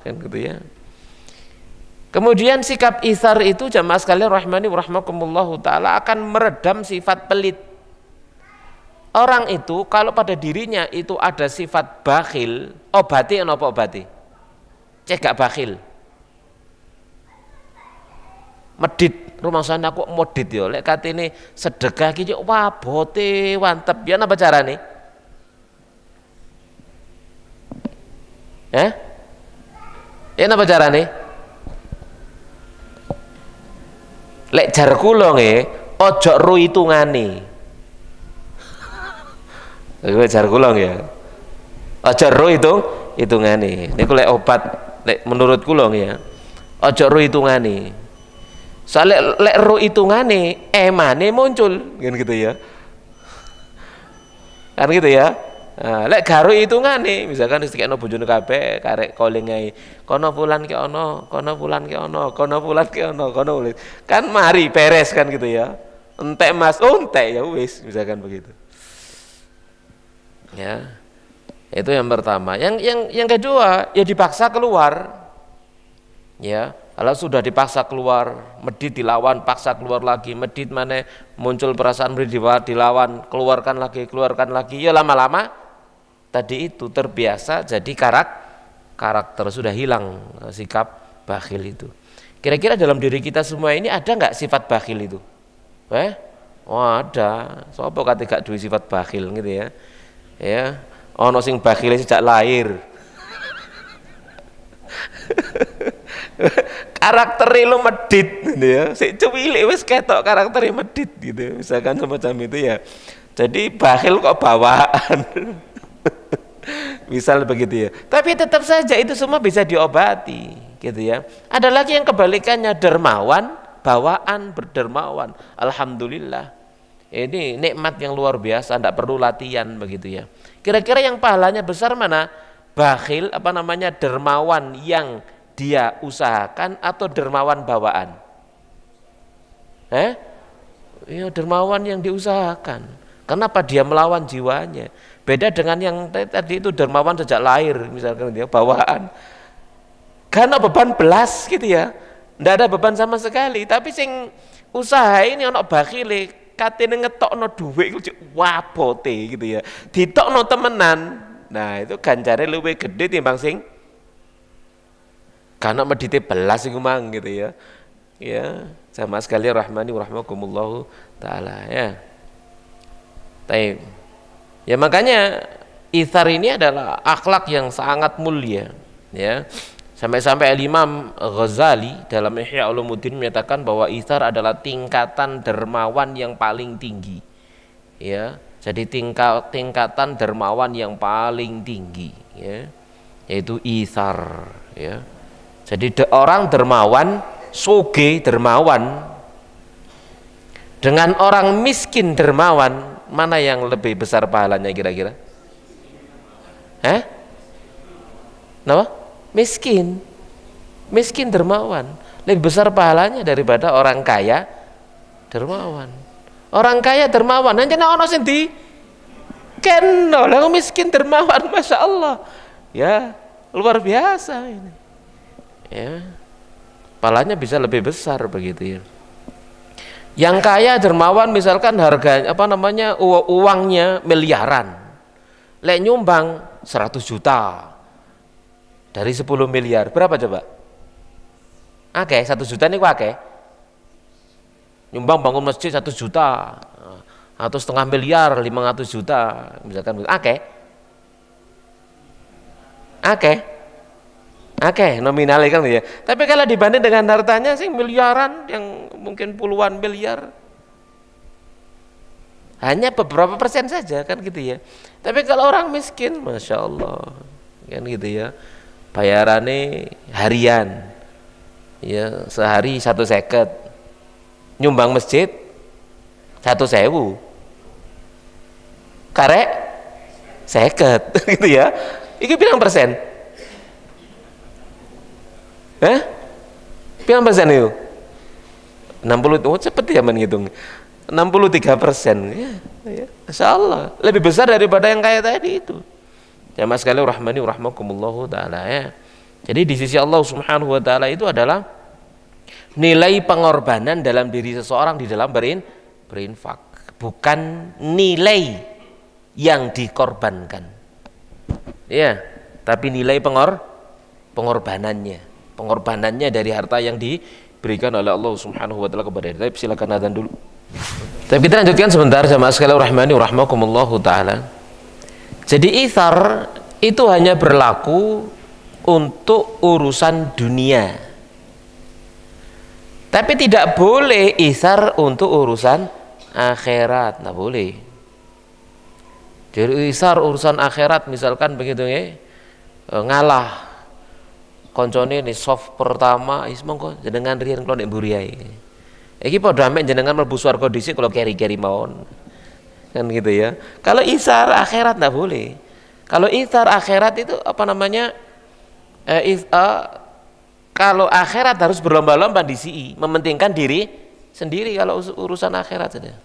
kan gitu ya. Kemudian sikap itsar itu jamaah sekalian rahmani wa rahmakumullahu taala akan meredam sifat pelit. Orang itu kalau pada dirinya itu ada sifat bakhil, obati apa obati? Cek gak bakhil. Medit, rumah sana kok medit ya. Lek katene sedekah iki wah bote wantep ya napa carane? Ya napa carane? Lek jar kula nggih, ojo ru hitungane. Kowe jar kula ya. Aja ro hitungane. Niku lek obat lek menurut kula ya. Aja ro hitungane. Soale lek ro hitungane emane muncul kan gitu ya. Kan gitu ya. Nah, lek garo hitungane misalkan istikno bojone kabeh karek calling ae. Kono fulan ki ono, kono fulan ki ono, kono fulan ki ono, kono. Kan mari beres kan gitu ya. entek mas, oh entek ya wis, misalkan begitu. Ya, itu yang pertama. Yang kedua, ya dipaksa keluar. Ya, kalau sudah dipaksa keluar, medit dilawan, paksa keluar lagi, medit mana muncul perasaan medit dilawan, keluarkan lagi, ya lama-lama tadi itu terbiasa jadi karakter sudah hilang sikap bakhil itu. Kira-kira dalam diri kita semua ini ada nggak sifat bakhil itu? Oh ada. Sopo kate gak duwe sifat bakhil gitu ya. Ya, ono sing bakhile sejak lahir. Karaktere lu medit gitu ya. Sik cuwilik wis ketok karaktere medit gitu. Misalkan semacam itu ya. Jadi bakhil kok bawaan. Misal begitu ya. Tapi tetap saja itu semua bisa diobati gitu ya. Ada lagi yang kebalikannya, dermawan, bawaan berdermawan. Alhamdulillah. Ini nikmat yang luar biasa, tidak perlu latihan begitu ya. Kira-kira yang pahalanya besar mana? Bakhil dermawan yang dia usahakan atau dermawan bawaan? Ya dermawan yang diusahakan. Kenapa dia melawan jiwanya? Beda dengan yang tadi itu dermawan sejak lahir, misalkan dia bawaan. Karena beban belas gitu ya. Tidak ada beban sama sekali, tapi sing usaha ini ono bakhile katene ngetokno dhuwit iku wabote gitu ya. Ditokno temenan. Nah, itu ganjare luwih gede timbang sing karena medite belas iku mang gitu ya. Ya, sama sekali rahmani wa rahmakumullah taala ya. Taib. Ya makanya itsar ini adalah akhlak yang sangat mulia ya. Sampai-sampai Imam Ghazali dalam Ihya Ulumuddin menyatakan bahwa itsar adalah tingkatan dermawan yang paling tinggi. Ya, jadi tingkatan dermawan yang paling tinggi ya, yaitu itsar ya. Jadi orang dermawan, soge dermawan dengan orang miskin dermawan, mana yang lebih besar pahalanya kira-kira? Kenapa? Miskin dermawan lebih besar pahalanya daripada orang kaya dermawan. Orang kaya dermawan hanya ono sing di keno lah, miskin dermawan, masya Allah ya, luar biasa ini ya, pahalanya bisa lebih besar begitu ya. Yang kaya dermawan misalkan harga uangnya miliaran, lek nyumbang 100 juta dari 10 miliar berapa coba? Oke, 1 juta ini oke. Nyumbang bangun masjid 1 juta atau setengah miliar 500 juta misalkan oke nominalnya kan ya. Tapi kalau dibanding dengan hartanya sih miliaran yang mungkin puluhan miliar, hanya beberapa persen saja kan gitu ya. Tapi kalau orang miskin, masya Allah kan gitu ya, bayarannya harian ya, sehari 150, nyumbang masjid 1.000, karek 50 gitu ya. Ini pirang persen? Pirang persen itu? 60, oh cepet ya menghitung. 63% ya, Masya Allah, lebih besar daripada yang kaya tadi itu. Jamaah sekalian rahmani wa rahmakumullah taala ya. Jadi di sisi Allah Subhanahu wa taala itu adalah nilai pengorbanan dalam diri seseorang di dalam berinfak, bukan nilai yang dikorbankan. Ya, tapi nilai pengorbanannya dari harta yang diberikan oleh Allah Subhanahu wa taala kepada kita. Silakan adzan dulu. Tapi kita lanjutkan sebentar jamaah sekalian rahmani wa rahmakumullah taala. Jadi itsar itu hanya berlaku untuk urusan dunia, tapi tidak boleh itsar untuk urusan akhirat, tidak boleh. Jadi itsar urusan akhirat misalkan begitu ya, ngalah koncone ini soft pertama monggo jenengan riyen kula nek mburi ae. Iki padha mek jenengan mlebu swarga dhisik kula keri-keri mawon. Kan gitu ya. Kalau itsar akhirat enggak boleh. Kalau itsar akhirat itu kalau akhirat harus berlomba-lomba disi, mementingkan diri sendiri kalau urusan akhirat saja.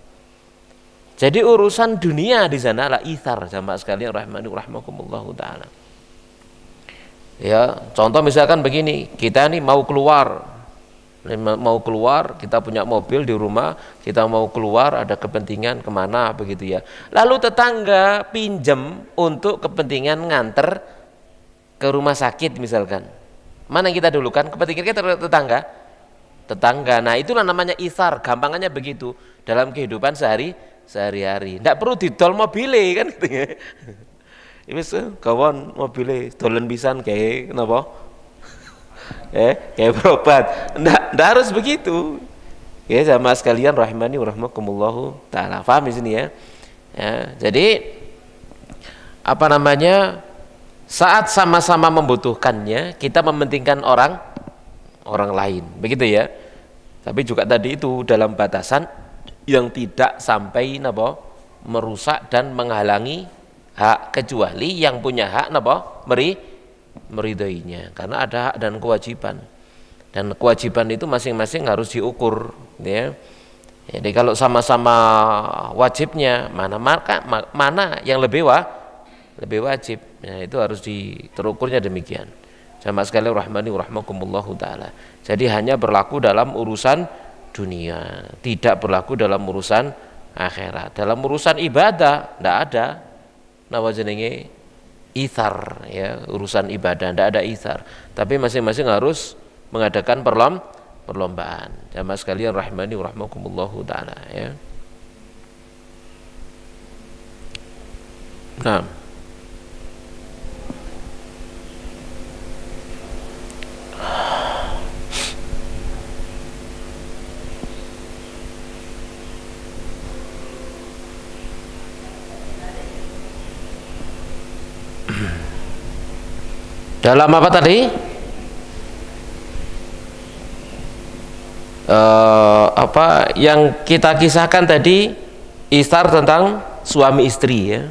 Jadi urusan dunia di sana lah ithar, jamaah sekalian rahmani rahmakumullahu taala. Ya, contoh misalkan begini, kita nih mau keluar, kita punya mobil di rumah, kita mau keluar ada kepentingan kemana begitu ya. Lalu tetangga pinjam untuk kepentingan nganter ke rumah sakit misalkan. Mana yang kita dulukan? Kepentingan kita tetangga. Nah, itulah namanya ithar, gampangannya begitu dalam kehidupan sehari-hari. Tidak perlu didol mobile kan gitu ya. Wis kawan mobile dolen pisan kayak kenapa? Kayak berobat. Nggak harus begitu. Ya, sama sekalian rahimani warahmatullahu taala. Paham di sini ya? Ya, jadi apa namanya? Saat sama-sama membutuhkannya, kita mementingkan orang lain. Begitu ya. Tapi juga tadi itu dalam batasan yang tidak sampai merusak dan menghalangi hak, kecuali yang punya hak meridainya, karena ada hak dan kewajiban, dan kewajiban itu masing-masing harus diukur ya. Jadi kalau sama-sama wajibnya mana yang lebih wajib ya, itu harus terukurnya demikian. Sama sekali rahmani rahmakumullahu taala. Jadi hanya berlaku dalam urusan dunia, tidak berlaku dalam urusan akhirat. Dalam urusan ibadah tidak ada nama jenenge ithar ya, urusan ibadah tidak ada ithar, tapi masing-masing harus mengadakan perlombaan. Jamaah sekalian rahmani rahmakumullahu taala ya. Nah, dalam apa tadi? Apa yang kita kisahkan tadi, istar tentang suami istri ya.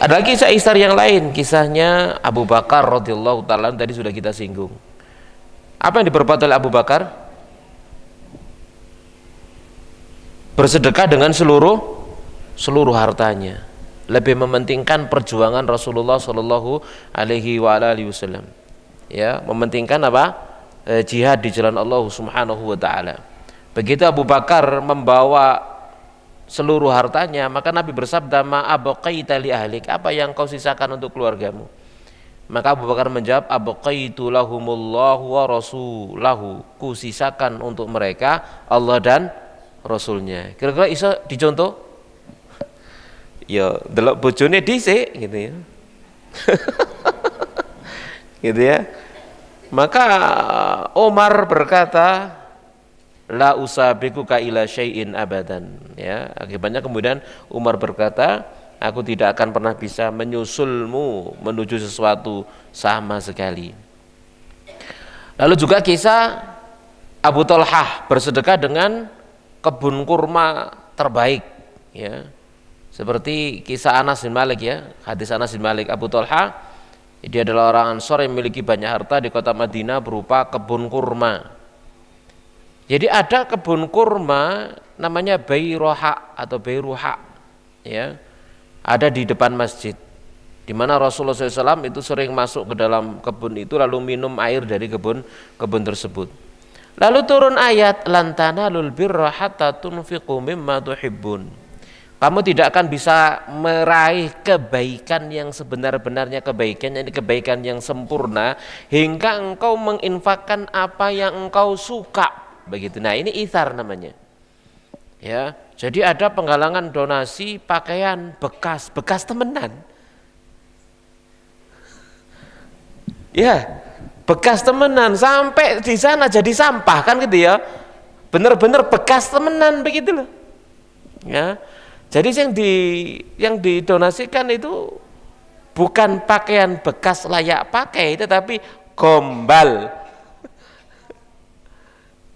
Ada kisah istar yang lain, kisahnya Abu Bakar radhiyallahu taala tadi sudah kita singgung. Apa yang diperbuat oleh Abu Bakar? Bersedekah dengan seluruh hartanya. Lebih mementingkan perjuangan Rasulullah Shallallahu Alaihi Wasallam, ya, mementingkan apa? Jihad di jalan Allah Subhanahu Wa Taala. Begitu Abu Bakar membawa seluruh hartanya, maka Nabi bersabda, ma abqaita li ahlik, apa yang kau sisakan untuk keluargamu? Maka Abu Bakar menjawab, abqaitu lahumullahu wa rasulahu, ku sisakan untuk mereka Allah dan Rasulnya. Kira-kira iso dicontoh? Ya delok bojone dhisik gitu ya. Gitu ya. Maka Umar berkata, la usabiquka ila syai'in abadan ya. Akibatnya kemudian Umar berkata, aku tidak akan pernah bisa menyusulmu menuju sesuatu sama sekali. Lalu juga kisah Abu Talhah bersedekah dengan kebun kurma terbaik ya. Seperti kisah Anas bin Malik ya, hadis Anas bin Malik. Abu Talha, dia adalah orang Ansor yang memiliki banyak harta di kota Madinah berupa kebun kurma. Jadi ada kebun kurma namanya Bayroha atau Bayruha ya, ada di depan masjid, di mana Rasulullah SAW itu sering masuk ke dalam kebun itu lalu minum air dari kebun tersebut. Lalu turun ayat, lan tanalul birra hatta tunfiqu mimma tuhibbun. Kamu tidak akan bisa meraih kebaikan yang sebenar-benarnya kebaikan, yakni kebaikan yang sempurna, hingga engkau menginfakkan apa yang engkau suka. Begitu. Nah, ini ithar namanya. Ya, jadi ada penggalangan donasi pakaian bekas temenan. Ya, bekas temenan sampai di sana jadi sampah kan gitu ya. Bener-bener bekas temenan begitu loh. Ya. Jadi yang didonasikan itu bukan pakaian bekas layak pakai, tetapi gombal.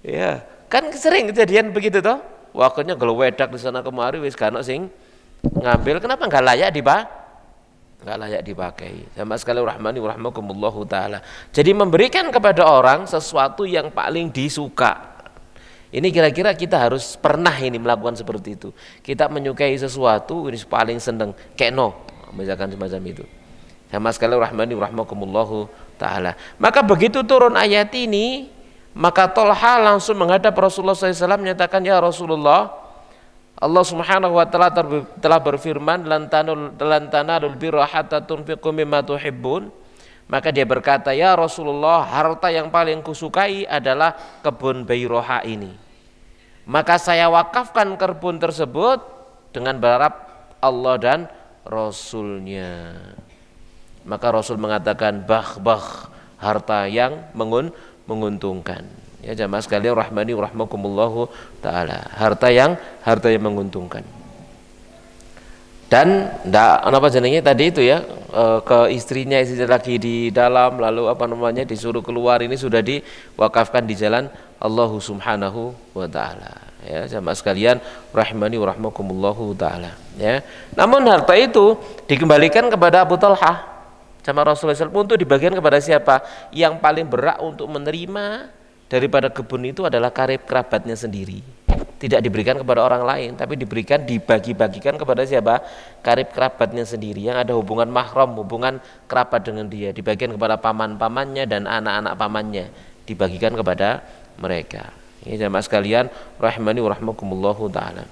Ya, kan sering kejadian begitu toh. Waktunya kalau wedak di sana kemari wis kan sing ngambil, kenapa nggak layak dipakai. Sama sekali rahmani rahmakumullahu taala. Jadi memberikan kepada orang sesuatu yang paling disuka, Ini kira-kira kita harus pernah ini melakukan seperti itu. Kita menyukai sesuatu, ini paling seneng keno, misalkan semacam itu. Sama sekali rahmani rahmakumullahu ta'ala. Maka begitu turun ayat ini, maka Tolha langsung menghadap Rasulullah SAW menyatakan, ya Rasulullah, Allah Subhanahu wa ta'ala telah berfirman, lan tanalul birra hatta tunfiqu mimma tuhibbun. Maka dia berkata, ya Rasulullah, harta yang paling kusukai adalah kebun Bairoha ini. Maka saya wakafkan kebun tersebut dengan berharap Allah dan Rasulnya. Maka Rasul mengatakan, bah harta yang menguntungkan. Ya jamaah sekalian rahmani rahmakumullahu ta'ala, harta yang menguntungkan. Dan apa jenenge tadi itu ya, ke istrinya lagi di dalam, lalu disuruh keluar, ini sudah diwakafkan di jalan Allah Subhanahu wa ta'ala. Ya jamaah sekalian rahmani rahmakumullahu ta'ala. Ya, namun harta itu dikembalikan kepada Abu Talha sama Rasulullah SAW untuk dibagikan kepada siapa? Yang paling berhak untuk menerima daripada kebun itu adalah karib kerabatnya sendiri. Tidak diberikan kepada orang lain, tapi dibagi-bagikan kepada siapa? Karib kerabatnya sendiri yang ada hubungan mahram, hubungan kerabat dengan dia, dibagikan kepada paman-pamannya dan anak-anak pamannya, dibagikan kepada mereka. Ini jamaah sekalian rahimani wa rahmakumullahu ta'ala.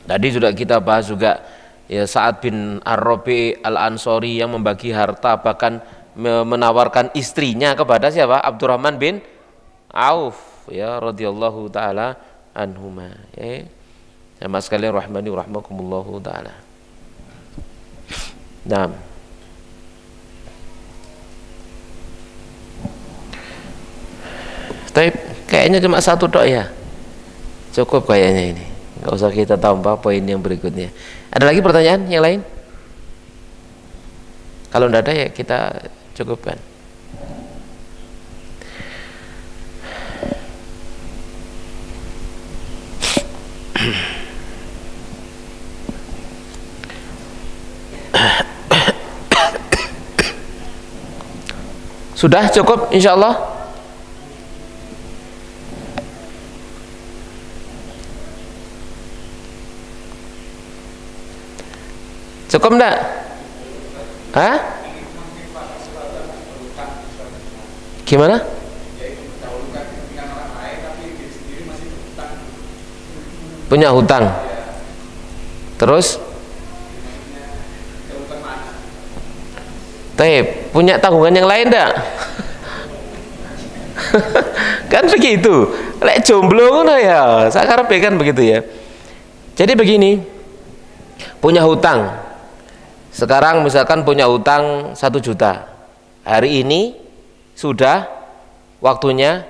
Tadi sudah kita bahas juga ya, Sa'ad bin Ar-Rabi' Al-Ansori yang membagi harta, bahkan menawarkan istrinya kepada siapa? Abdurrahman bin Auf ya radhiyallahu taala anhuma. Ya. Sama sekalian rahmani rahmakumullahu taala. Naam. Tapi kayaknya cuma satu tok ya. Cukup kayaknya ini. Enggak usah kita tambah poin yang berikutnya. Ada lagi pertanyaan yang lain? Kalau tidak ada ya kita cukupkan. Sudah cukup insyaallah. Cukup enggak? Hah? Gimana? Punya hutang. Terus? Punya tanggungan yang lain enggak? Kan begitu. Lek jomblo ngono ya, sakarepe kan begitu ya. Jadi begini, punya hutang. Sekarang misalkan punya hutang 1 juta. Hari ini sudah waktunya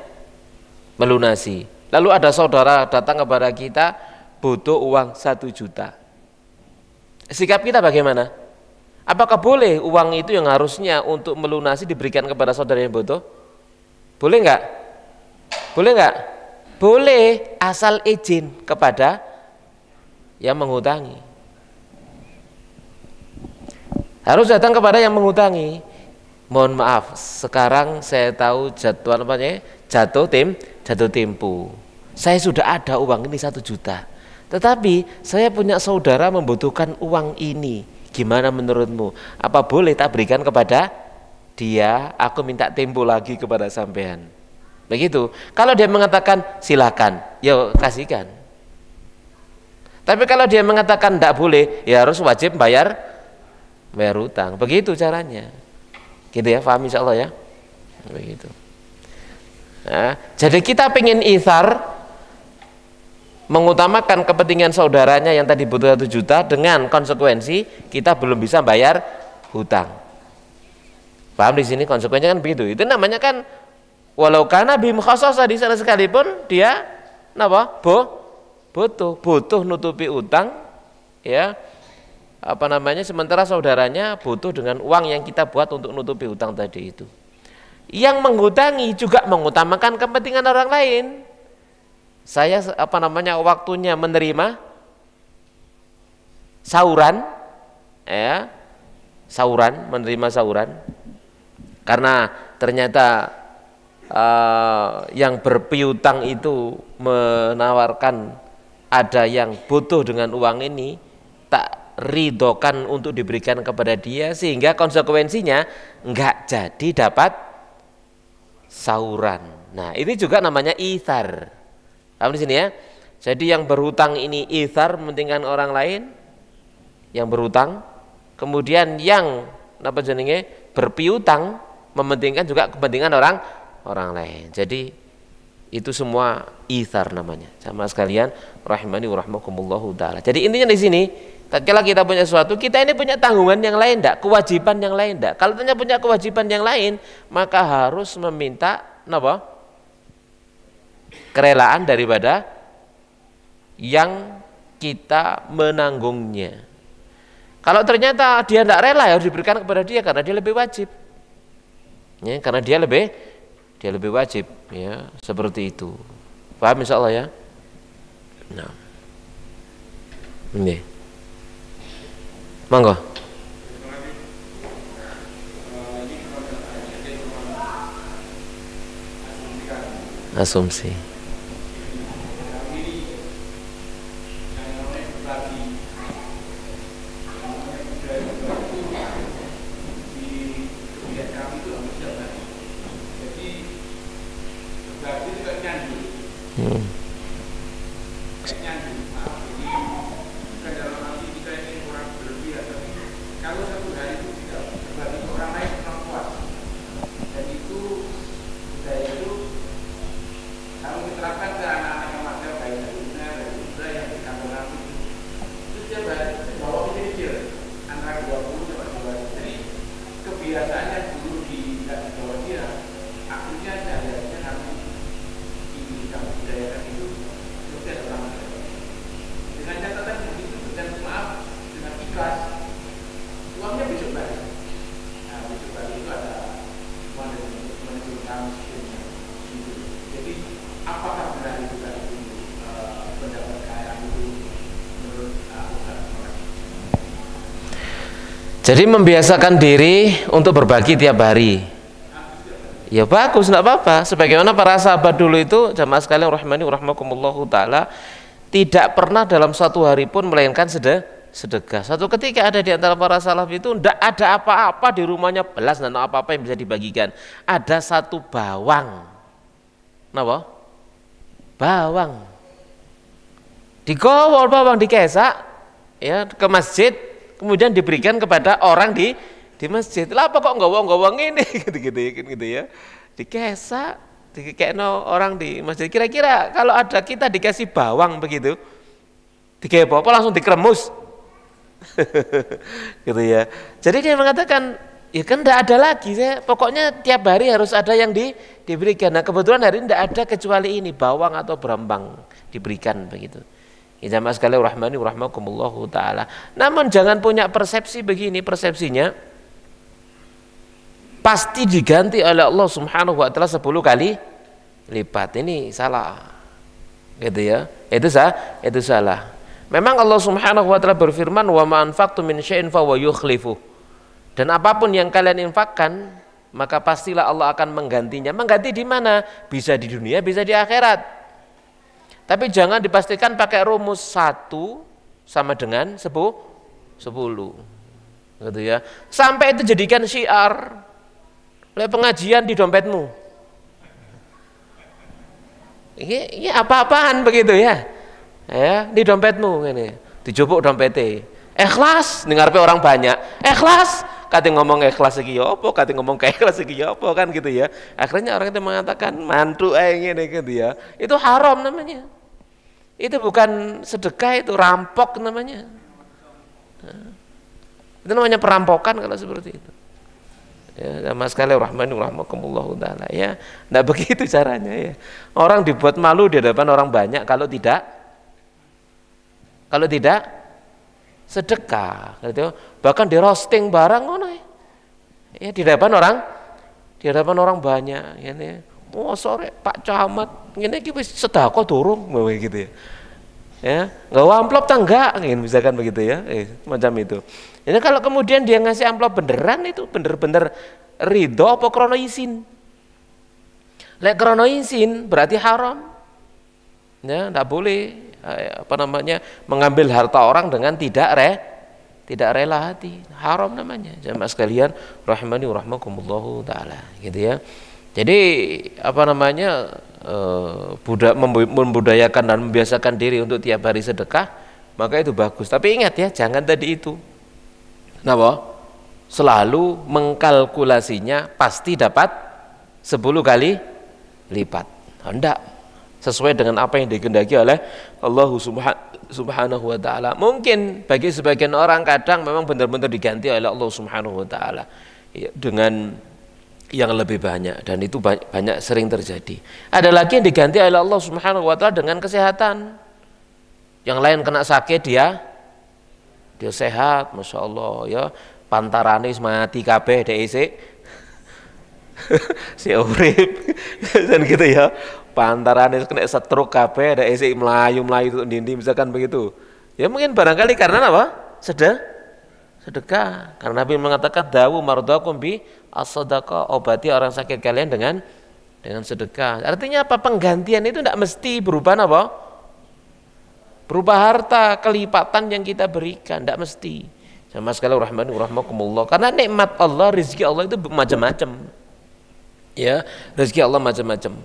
melunasi. Lalu ada saudara datang kepada kita butuh uang 1 juta. Sikap kita bagaimana? Apakah boleh uang itu yang harusnya untuk melunasi diberikan kepada saudara yang butuh? Boleh enggak? Boleh enggak? Boleh, asal izin kepada yang menghutangi. Harus datang kepada yang menghutangi. Mohon maaf, sekarang saya tahu jadwal jatuh tempo. Saya sudah ada uang ini 1 juta. Tetapi saya punya saudara membutuhkan uang ini. Gimana menurutmu? Apa boleh tak berikan kepada dia? Aku minta tempo lagi kepada sampean. Begitu. Kalau dia mengatakan silakan, ya kasihkan. Tapi kalau dia mengatakan tidak boleh, ya harus wajib bayar hutang. Begitu caranya. Gitu ya, paham insyaallah ya. Begitu. Nah, jadi kita pengen ithar, mengutamakan kepentingan saudaranya yang tadi butuh 1 juta, dengan konsekuensi kita belum bisa bayar hutang. Paham di sini konsekuensinya kan begitu. Itu namanya kan walau kana bim khassasa, di sana sekalipun dia napa? Butuh nutupi utang ya. Sementara saudaranya butuh dengan uang yang kita buat untuk nutupi hutang tadi itu. Yang menghutangi juga mengutamakan kepentingan orang lain. Saya waktunya menerima sauran ya, menerima sauran karena ternyata yang berpiutang itu menawarkan ada yang butuh dengan uang ini, tak ridokan untuk diberikan kepada dia, sehingga konsekuensinya enggak jadi dapat sauran. Nah, ini juga namanya ithar. Paham di sini ya? Jadi yang berhutang ini ithar, mementingkan orang lain yang berhutang, kemudian yang apa jenenge berpiutang mementingkan juga kepentingan orang lain. Jadi itu semua ithar namanya. Sama sekalian rahimani wa rahmakumullahu taala. Jadi intinya di sini, tatkala kita punya sesuatu, kita ini punya tanggungan yang lain enggak? Kewajiban yang lain enggak? Kalau ternyata punya kewajiban yang lain, maka harus meminta apa? Kerelaan daripada yang kita menanggungnya. Kalau ternyata dia tidak rela, ya harus diberikan kepada dia karena dia lebih wajib. Ya, karena dia lebih wajib, ya, seperti itu. Paham insyaallah ya? Nah. Ini. Monggo. Asumsi. Jadi membiasakan diri untuk berbagi tiap hari. Ya bagus, enggak apa-apa. Sebagaimana para sahabat dulu itu, jamaah sekalian rahimani wa rahmakumullahu taala, tidak pernah dalam satu hari pun melainkan sedekah. Satu ketika ada di antara para salaf itu enggak ada apa-apa di rumahnya, belas dan apa-apa yang bisa dibagikan. Ada satu bawang. Napa? Bawang. Digowol bawang, dikesak ya ke masjid, kemudian diberikan kepada orang di masjid. Lah apa kok ngowong-ngowong ini gitu ya. Dikesak, dikekno orang di masjid. Kira-kira kalau ada kita dikasih bawang begitu, digawe apa langsung dikremus. Gitu ya. Jadi dia mengatakan, ya kan enggak ada lagi, pokoknya tiap hari harus ada yang diberikan. Nah, kebetulan hari ini enggak ada kecuali ini, bawang atau berambang diberikan begitu. Ya jamaah sekalian rahmani wa rahmakumullahu taala. Namun jangan punya persepsi begini, persepsinya pasti diganti oleh Allah Subhanahu wa taala 10 kali lipat. Ini salah. Gitu ya. Itu salah. Memang Allah Subhanahu wa taala berfirman, "Wa ma anfaqtum min syai'in fa huwa yukhlifu." Dan apapun yang kalian infakkan, maka pastilah Allah akan menggantinya. Mengganti di mana? Bisa di dunia, bisa di akhirat. Tapi jangan dipastikan pakai rumus 1 sama dengan 10. Gitu ya. Sampai itu jadikan syiar. Oleh pengajian di dompetmu. Ini apa-apaan begitu ya? Ya, di dompetmu ini. Dijupuk dompetnya. Ikhlas ngarepe orang banyak. Ikhlas, kate ngomong ikhlas iki ya apa, kate ngomong ikhlas iki ya apa kan gitu ya. Akhirnya orang itu mengatakan mantu ngene gitu ya. Itu haram namanya. Itu bukan sedekah, itu rampok namanya. Itu namanya perampokan kalau seperti itu. Ya, sama sekali rahmani rahmakumullahu taala ya. Enggak begitu caranya ya. Orang dibuat malu di hadapan orang banyak kalau tidak sedekah gitu. Bahkan di roasting barang ngono ya. Di hadapan orang banyak ya. Oh sore Pak Camat ngene iki wis sedekah durung gitu ya. Ya, enggak amplop ta enggak misalkan begitu ya. Macam itu. Jadi kalau kemudian dia ngasih amplop beneran itu bener-bener ridho apa krono izin. Lek krono izin berarti haram. Ya, enggak boleh mengambil harta orang dengan tidak rela hati. Haram namanya. Jamaah sekalian rahimani wa rahmakumullah taala, gitu ya. Jadi membudayakan dan membiasakan diri untuk tiap hari sedekah, maka itu bagus. Tapi ingat ya, jangan tadi itu. Kenapa? Selalu mengkalkulasinya pasti dapat 10 kali lipat. Hendak sesuai dengan apa yang dikehendaki oleh Allah Subhanahu wa taala. Mungkin bagi sebagian orang kadang memang benar-benar diganti oleh Allah Subhanahu wa taala ya, dengan yang lebih banyak, dan itu banyak sering terjadi. Ada lagi yang diganti oleh Allah Subhanahu wa taala dengan kesehatan. Yang lain kena sakit, dia sehat, Masya Allah ya, pantarane mati kabeh DEC si urip dan gitu ya, pantarane kena stroke kabeh DEC melayu itu dindi misalkan begitu. Ya mungkin barangkali karena apa? Sedekah. Karena Nabi mengatakan dawu mardakum bi as-sadaqah, obati orang sakit kalian dengan sedekah. Artinya apa? Penggantian itu tidak mesti berupa apa? Berupa harta, kelipatan yang kita berikan, tidak mesti. Sama sekali rahmani rahmakumullah. Karena nikmat Allah, rezeki Allah itu macam-macam. Ya, rezeki Allah macam-macam.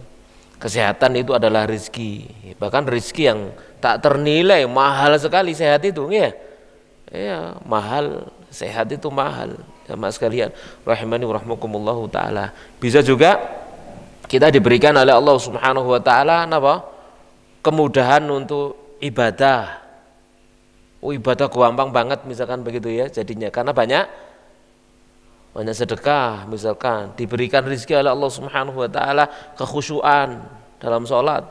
Kesehatan itu adalah rezeki. Bahkan rezeki yang tak ternilai, mahal sekali sehat itu, ya. Ya, mahal, sehat itu mahal. Sama sekalian rahimani rahmakumullah taala. Bisa juga kita diberikan oleh Allah Subhanahu wa taala apa? Kemudahan untuk ibadah. Ibadah gampang banget misalkan begitu ya jadinya, karena banyak sedekah misalkan, diberikan rezeki oleh Allah Subhanahu wa taala kekhusyuan dalam sholat.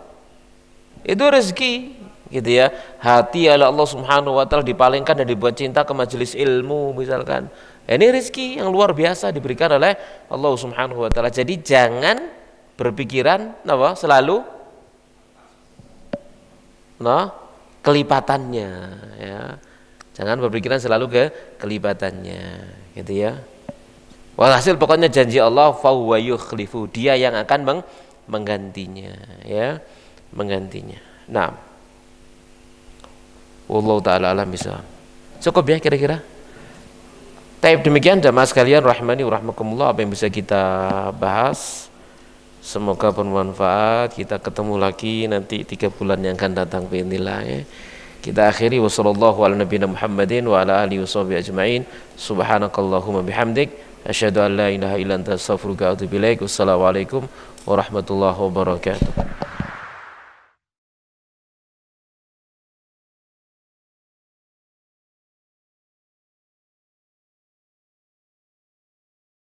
Itu rezeki gitu ya. Hati oleh Allah Subhanahu wa taala dipalingkan dan dibuat cinta ke majelis ilmu misalkan. Ini rezeki yang luar biasa diberikan oleh Allah Subhanahu wa taala. Jadi jangan berpikiran selalu kelipatannya ya. Jangan berpikiran selalu ke kelipatannya gitu ya. Walhasil pokoknya janji Allah fahuwa yukhlifu, dia yang akan menggantinya ya, menggantinya. Nah, wallahu taala alam bisa. Cukup ya kira-kira. Taib demikian jamaah sekalian rahimani rahmakumullah apa yang bisa kita bahas. Semoga bermanfaat. Kita ketemu lagi nanti 3 bulan yang akan datang biidznillah ya. Kita akhiri wassallallahu ala nabiyina Muhammadin wa ala alihi washabihi ajmain. Subhanakallahumma bihamdik asyhadu an la ilaha illa anta astaghfiruka wa atubu ilaik. Wassalamualaikum warahmatullahi wabarakatuh.